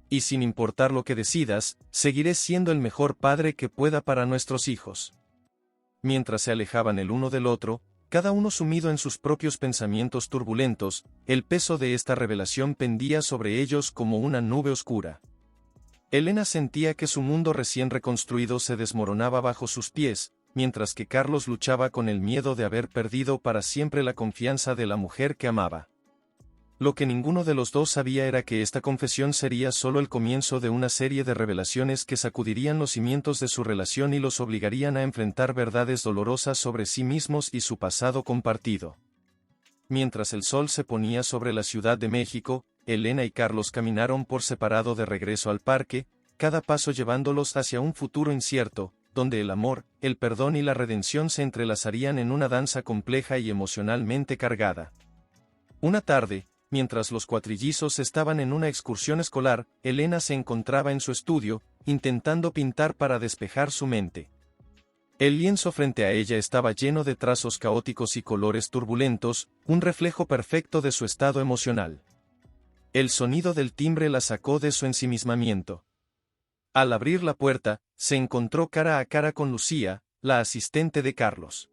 Y sin importar lo que decidas, seguiré siendo el mejor padre que pueda para nuestros hijos. Mientras se alejaban el uno del otro, cada uno sumido en sus propios pensamientos turbulentos, el peso de esta revelación pendía sobre ellos como una nube oscura. Elena sentía que su mundo recién reconstruido se desmoronaba bajo sus pies, mientras que Carlos luchaba con el miedo de haber perdido para siempre la confianza de la mujer que amaba. Lo que ninguno de los dos sabía era que esta confesión sería solo el comienzo de una serie de revelaciones que sacudirían los cimientos de su relación y los obligarían a enfrentar verdades dolorosas sobre sí mismos y su pasado compartido. Mientras el sol se ponía sobre la Ciudad de México, Elena y Carlos caminaron por separado de regreso al parque, cada paso llevándolos hacia un futuro incierto, donde el amor, el perdón y la redención se entrelazarían en una danza compleja y emocionalmente cargada. Una tarde, mientras los cuatrillizos estaban en una excursión escolar, Elena se encontraba en su estudio, intentando pintar para despejar su mente. El lienzo frente a ella estaba lleno de trazos caóticos y colores turbulentos, un reflejo perfecto de su estado emocional. El sonido del timbre la sacó de su ensimismamiento. Al abrir la puerta, se encontró cara a cara con Lucía, la asistente de Carlos.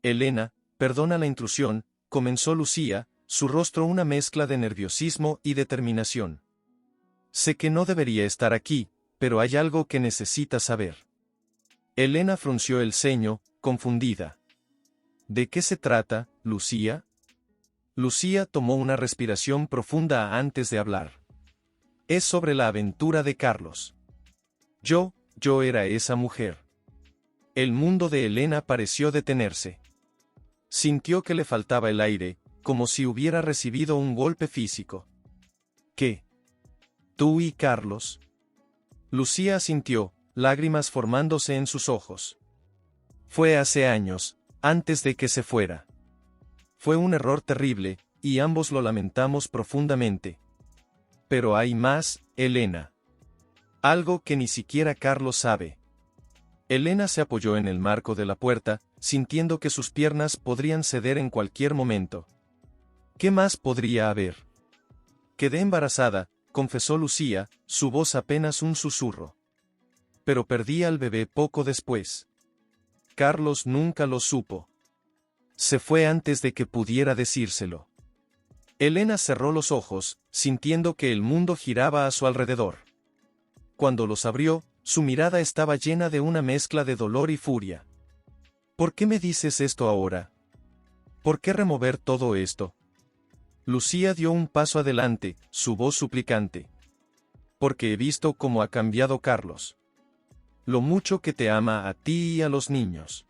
Elena, perdona la intrusión, comenzó Lucía, su rostro una mezcla de nerviosismo y determinación. Sé que no debería estar aquí, pero hay algo que necesitas saber. Elena frunció el ceño, confundida. ¿De qué se trata, Lucía? Lucía tomó una respiración profunda antes de hablar. Es sobre la aventura de Carlos. Yo era esa mujer. El mundo de Elena pareció detenerse. Sintió que le faltaba el aire, como si hubiera recibido un golpe físico. ¿Qué? ¿Tú y Carlos? Lucía asintió, lágrimas formándose en sus ojos. Fue hace años, antes de que se fuera. Fue un error terrible, y ambos lo lamentamos profundamente. Pero hay más, Elena. Algo que ni siquiera Carlos sabe. Elena se apoyó en el marco de la puerta, sintiendo que sus piernas podrían ceder en cualquier momento. ¿Qué más podría haber? Quedé embarazada, confesó Lucía, su voz apenas un susurro. Pero perdí al bebé poco después. Carlos nunca lo supo. Se fue antes de que pudiera decírselo. Elena cerró los ojos, sintiendo que el mundo giraba a su alrededor. Cuando los abrió, su mirada estaba llena de una mezcla de dolor y furia. ¿Por qué me dices esto ahora? ¿Por qué remover todo esto? Lucía dio un paso adelante, su voz suplicante. Porque he visto cómo ha cambiado Carlos. Lo mucho que te ama a ti y a los niños.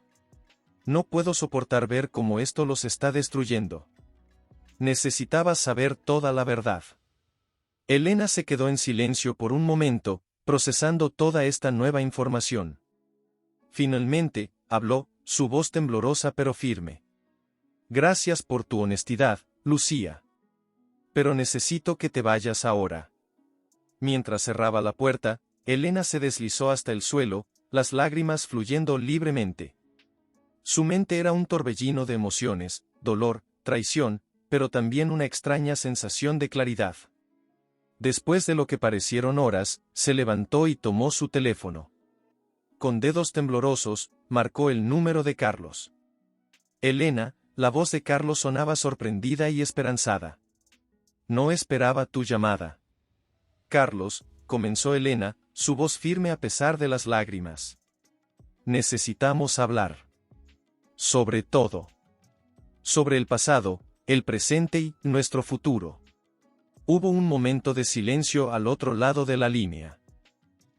No puedo soportar ver cómo esto los está destruyendo. Necesitaba saber toda la verdad. Elena se quedó en silencio por un momento, procesando toda esta nueva información. Finalmente, habló, su voz temblorosa pero firme. Gracias por tu honestidad, Lucía. Pero necesito que te vayas ahora. Mientras cerraba la puerta, Elena se deslizó hasta el suelo, las lágrimas fluyendo libremente. Su mente era un torbellino de emociones, dolor, traición, pero también una extraña sensación de claridad. Después de lo que parecieron horas, se levantó y tomó su teléfono. Con dedos temblorosos, marcó el número de Carlos. Elena, la voz de Carlos sonaba sorprendida y esperanzada. No esperaba tu llamada. Carlos, comenzó Elena, su voz firme a pesar de las lágrimas. Necesitamos hablar. Sobre todo. Sobre el pasado, el presente y nuestro futuro. Hubo un momento de silencio al otro lado de la línea.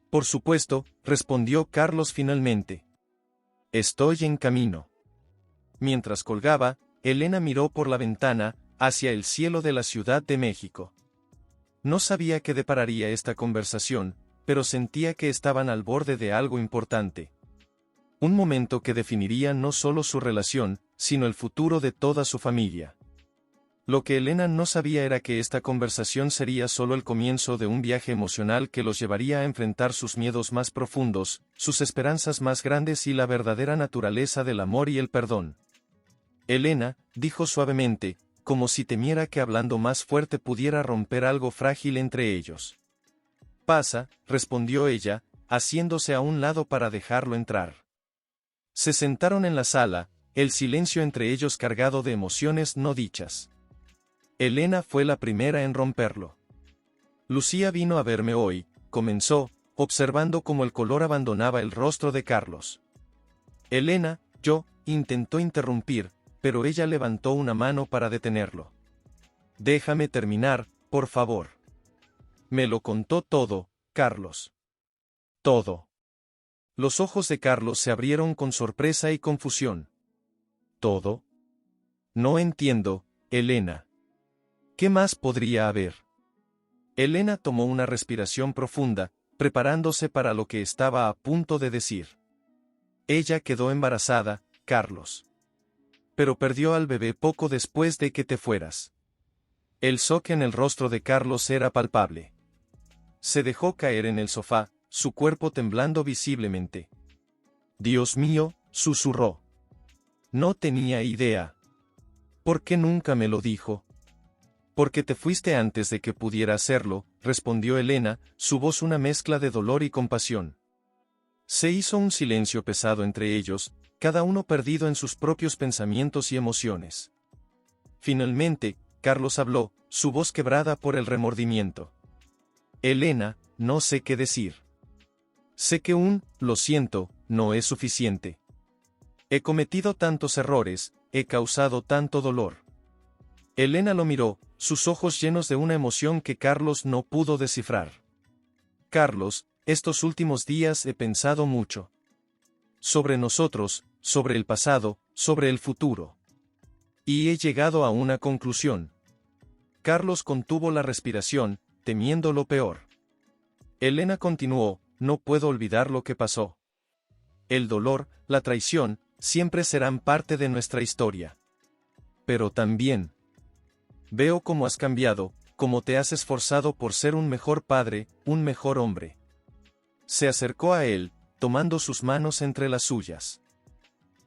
Por supuesto, respondió Carlos finalmente. Estoy en camino. Mientras colgaba, Elena miró por la ventana, hacia el cielo de la Ciudad de México. No sabía qué depararía esta conversación, pero sentía que estaban al borde de algo importante. Un momento que definiría no solo su relación, sino el futuro de toda su familia. Lo que Elena no sabía era que esta conversación sería solo el comienzo de un viaje emocional que los llevaría a enfrentar sus miedos más profundos, sus esperanzas más grandes y la verdadera naturaleza del amor y el perdón. Elena, dijo suavemente, como si temiera que hablando más fuerte pudiera romper algo frágil entre ellos. Pasa, respondió ella, haciéndose a un lado para dejarlo entrar. Se sentaron en la sala, el silencio entre ellos cargado de emociones no dichas. Elena fue la primera en romperlo. Lucía vino a verme hoy, comenzó, observando cómo el color abandonaba el rostro de Carlos. Elena, intentó interrumpir, pero ella levantó una mano para detenerlo. Déjame terminar, por favor. Me lo contó todo, Carlos. Todo. Los ojos de Carlos se abrieron con sorpresa y confusión. ¿Todo? No entiendo, Elena. ¿Qué más podría haber? Elena tomó una respiración profunda, preparándose para lo que estaba a punto de decir. Ella quedó embarazada, Carlos. Pero perdió al bebé poco después de que te fueras. El shock en el rostro de Carlos era palpable. Se dejó caer en el sofá, su cuerpo temblando visiblemente. Dios mío, susurró. No tenía idea. ¿Por qué nunca me lo dijo? Porque te fuiste antes de que pudiera hacerlo, respondió Elena, su voz una mezcla de dolor y compasión. Se hizo un silencio pesado entre ellos, cada uno perdido en sus propios pensamientos y emociones. Finalmente, Carlos habló, su voz quebrada por el remordimiento. Elena, no sé qué decir. Sé que lo siento, no es suficiente. He cometido tantos errores, he causado tanto dolor. Elena lo miró, sus ojos llenos de una emoción que Carlos no pudo descifrar. Carlos, estos últimos días he pensado mucho. Sobre nosotros, sobre el pasado, sobre el futuro. Y he llegado a una conclusión. Carlos contuvo la respiración, temiendo lo peor. Elena continuó, no puedo olvidar lo que pasó. El dolor, la traición, siempre serán parte de nuestra historia. Pero también veo cómo has cambiado, cómo te has esforzado por ser un mejor padre, un mejor hombre. Se acercó a él, tomando sus manos entre las suyas.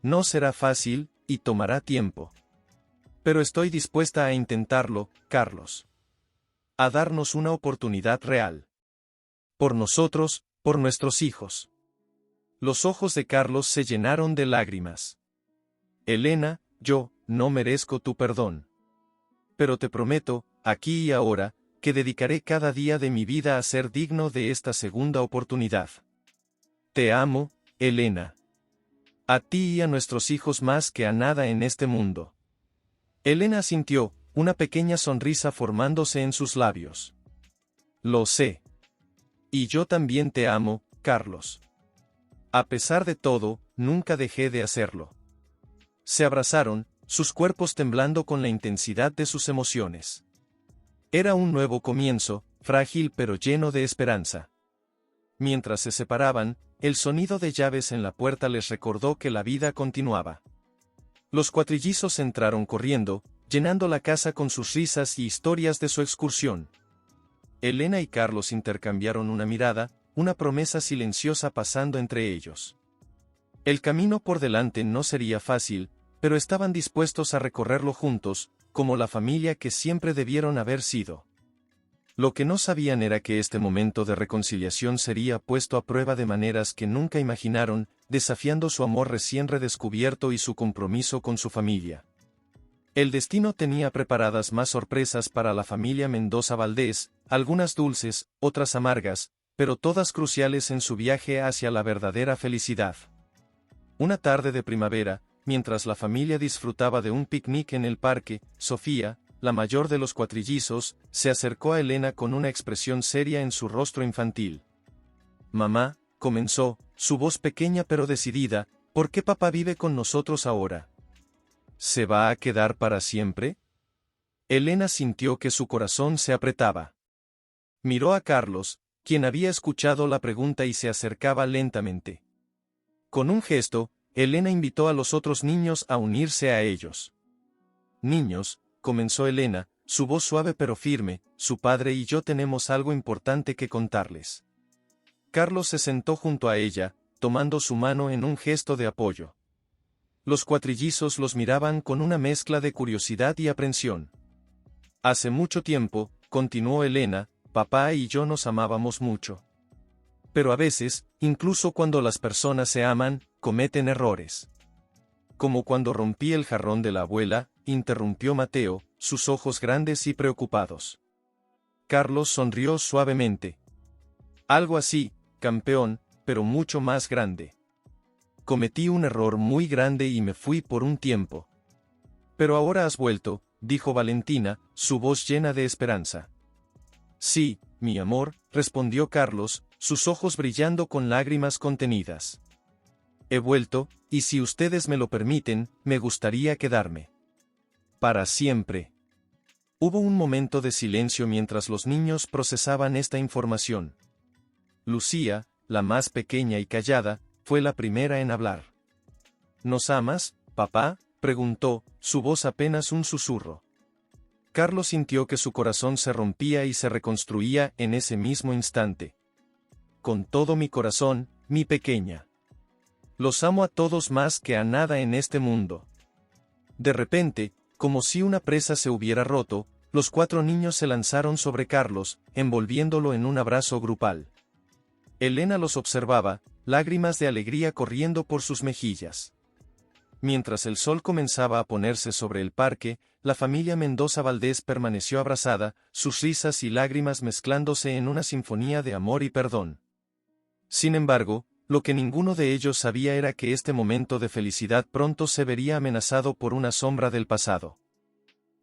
No será fácil, y tomará tiempo. Pero estoy dispuesta a intentarlo, Carlos. A darnos una oportunidad real. Por nosotros, por nuestros hijos. Los ojos de Carlos se llenaron de lágrimas. Elena, yo no merezco tu perdón. Pero te prometo, aquí y ahora, que dedicaré cada día de mi vida a ser digno de esta segunda oportunidad. Te amo, Elena. A ti y a nuestros hijos más que a nada en este mundo. Elena sintió, una pequeña sonrisa formándose en sus labios. Lo sé. Y yo también te amo, Carlos. A pesar de todo, nunca dejé de hacerlo. Se abrazaron, sus cuerpos temblando con la intensidad de sus emociones. Era un nuevo comienzo, frágil pero lleno de esperanza. Mientras se separaban, el sonido de llaves en la puerta les recordó que la vida continuaba. Los cuatrillizos entraron corriendo, llenando la casa con sus risas y historias de su excursión. Elena y Carlos intercambiaron una mirada, una promesa silenciosa pasando entre ellos. El camino por delante no sería fácil, pero estaban dispuestos a recorrerlo juntos, como la familia que siempre debieron haber sido. Lo que no sabían era que este momento de reconciliación sería puesto a prueba de maneras que nunca imaginaron, desafiando su amor recién redescubierto y su compromiso con su familia. El destino tenía preparadas más sorpresas para la familia Mendoza Valdés, algunas dulces, otras amargas, pero todas cruciales en su viaje hacia la verdadera felicidad. Una tarde de primavera, mientras la familia disfrutaba de un picnic en el parque, Sofía, la mayor de los cuatrillizos, se acercó a Elena con una expresión seria en su rostro infantil. Mamá, comenzó, su voz pequeña pero decidida, ¿por qué papá vive con nosotros ahora? ¿Se va a quedar para siempre? Elena sintió que su corazón se apretaba. Miró a Carlos, quien había escuchado la pregunta y se acercaba lentamente. Con un gesto, Elena invitó a los otros niños a unirse a ellos. Niños, comenzó Elena, su voz suave pero firme, su padre y yo tenemos algo importante que contarles. Carlos se sentó junto a ella, tomando su mano en un gesto de apoyo. Los cuatrillizos los miraban con una mezcla de curiosidad y aprensión. Hace mucho tiempo, continuó Elena, papá y yo nos amábamos mucho. Pero a veces, incluso cuando las personas se aman, cometen errores. Como cuando rompí el jarrón de la abuela, interrumpió Mateo, sus ojos grandes y preocupados. Carlos sonrió suavemente. Algo así, campeón, pero mucho más grande. Cometí un error muy grande y me fui por un tiempo. Pero ahora has vuelto, dijo Valentina, su voz llena de esperanza. Sí, mi amor, respondió Carlos, sus ojos brillando con lágrimas contenidas. He vuelto, y si ustedes me lo permiten, me gustaría quedarme. Para siempre. Hubo un momento de silencio mientras los niños procesaban esta información. Lucía, la más pequeña y callada, fue la primera en hablar. ¿Nos amas, papá?, preguntó, su voz apenas un susurro. Carlos sintió que su corazón se rompía y se reconstruía en ese mismo instante. Con todo mi corazón, mi pequeña. Los amo a todos más que a nada en este mundo. De repente, como si una presa se hubiera roto, los 4 niños se lanzaron sobre Carlos, envolviéndolo en un abrazo grupal. Elena los observaba, lágrimas de alegría corriendo por sus mejillas. Mientras el sol comenzaba a ponerse sobre el parque, la familia Mendoza Valdés permaneció abrazada, sus risas y lágrimas mezclándose en una sinfonía de amor y perdón. Sin embargo, lo que ninguno de ellos sabía era que este momento de felicidad pronto se vería amenazado por una sombra del pasado.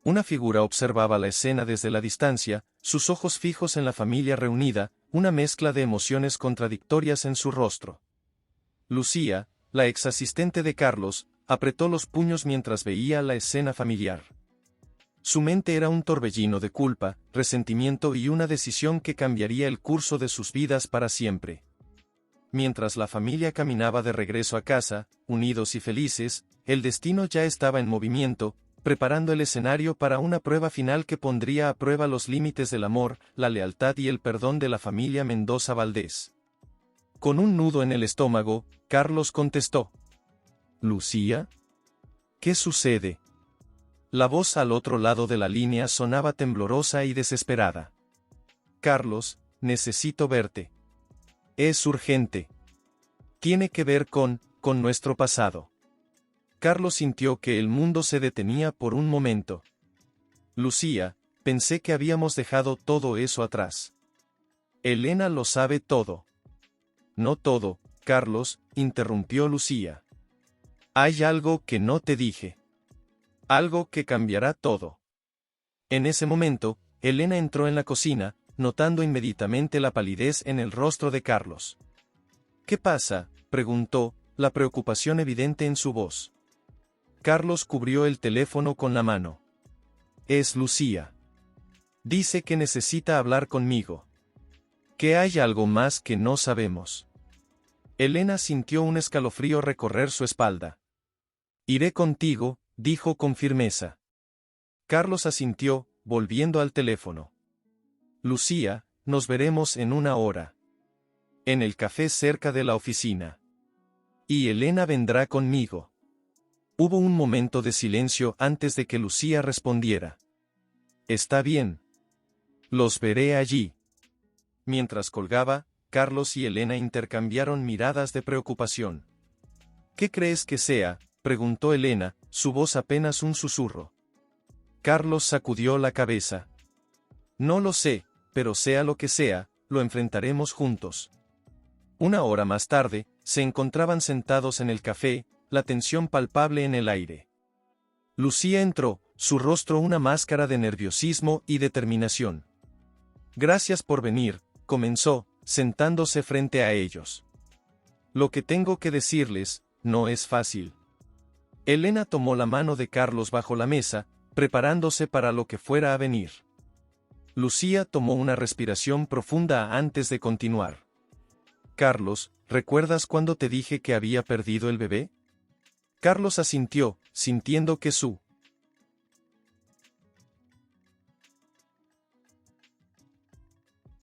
Una figura observaba la escena desde la distancia, sus ojos fijos en la familia reunida, una mezcla de emociones contradictorias en su rostro. Lucía, la ex asistente de Carlos, apretó los puños mientras veía la escena familiar. Su mente era un torbellino de culpa, resentimiento y una decisión que cambiaría el curso de sus vidas para siempre. Mientras la familia caminaba de regreso a casa, unidos y felices, el destino ya estaba en movimiento, preparando el escenario para una prueba final que pondría a prueba los límites del amor, la lealtad y el perdón de la familia Mendoza Valdés. Con un nudo en el estómago, Carlos contestó. ¿Lucía? ¿Qué sucede? La voz al otro lado de la línea sonaba temblorosa y desesperada. Carlos, necesito verte. Es urgente. Tiene que ver con nuestro pasado. Carlos sintió que el mundo se detenía por un momento. Lucía, pensé que habíamos dejado todo eso atrás. Elena lo sabe todo. No todo, Carlos, interrumpió Lucía. Hay algo que no te dije. Algo que cambiará todo. En ese momento, Elena entró en la cocina, notando inmediatamente la palidez en el rostro de Carlos. ¿Qué pasa?, preguntó, la preocupación evidente en su voz. Carlos cubrió el teléfono con la mano. Es Lucía. Dice que necesita hablar conmigo. Que hay algo más que no sabemos. Elena sintió un escalofrío recorrer su espalda. Iré contigo, dijo con firmeza. Carlos asintió, volviendo al teléfono. Lucía, nos veremos en 1 hora. En el café cerca de la oficina. Y Elena vendrá conmigo. Hubo un momento de silencio antes de que Lucía respondiera. Está bien. Los veré allí. Mientras colgaba, Carlos y Elena intercambiaron miradas de preocupación. ¿Qué crees que sea?, preguntó Elena, su voz apenas un susurro. Carlos sacudió la cabeza. No lo sé, pero sea lo que sea, lo enfrentaremos juntos. 1 hora más tarde, se encontraban sentados en el café, la tensión palpable en el aire. Lucía entró, su rostro una máscara de nerviosismo y determinación. Gracias por venir, comenzó, sentándose frente a ellos. Lo que tengo que decirles, no es fácil. Elena tomó la mano de Carlos bajo la mesa, preparándose para lo que fuera a venir. Lucía tomó una respiración profunda antes de continuar. Carlos, ¿recuerdas cuando te dije que había perdido el bebé? Carlos asintió, sintiendo que su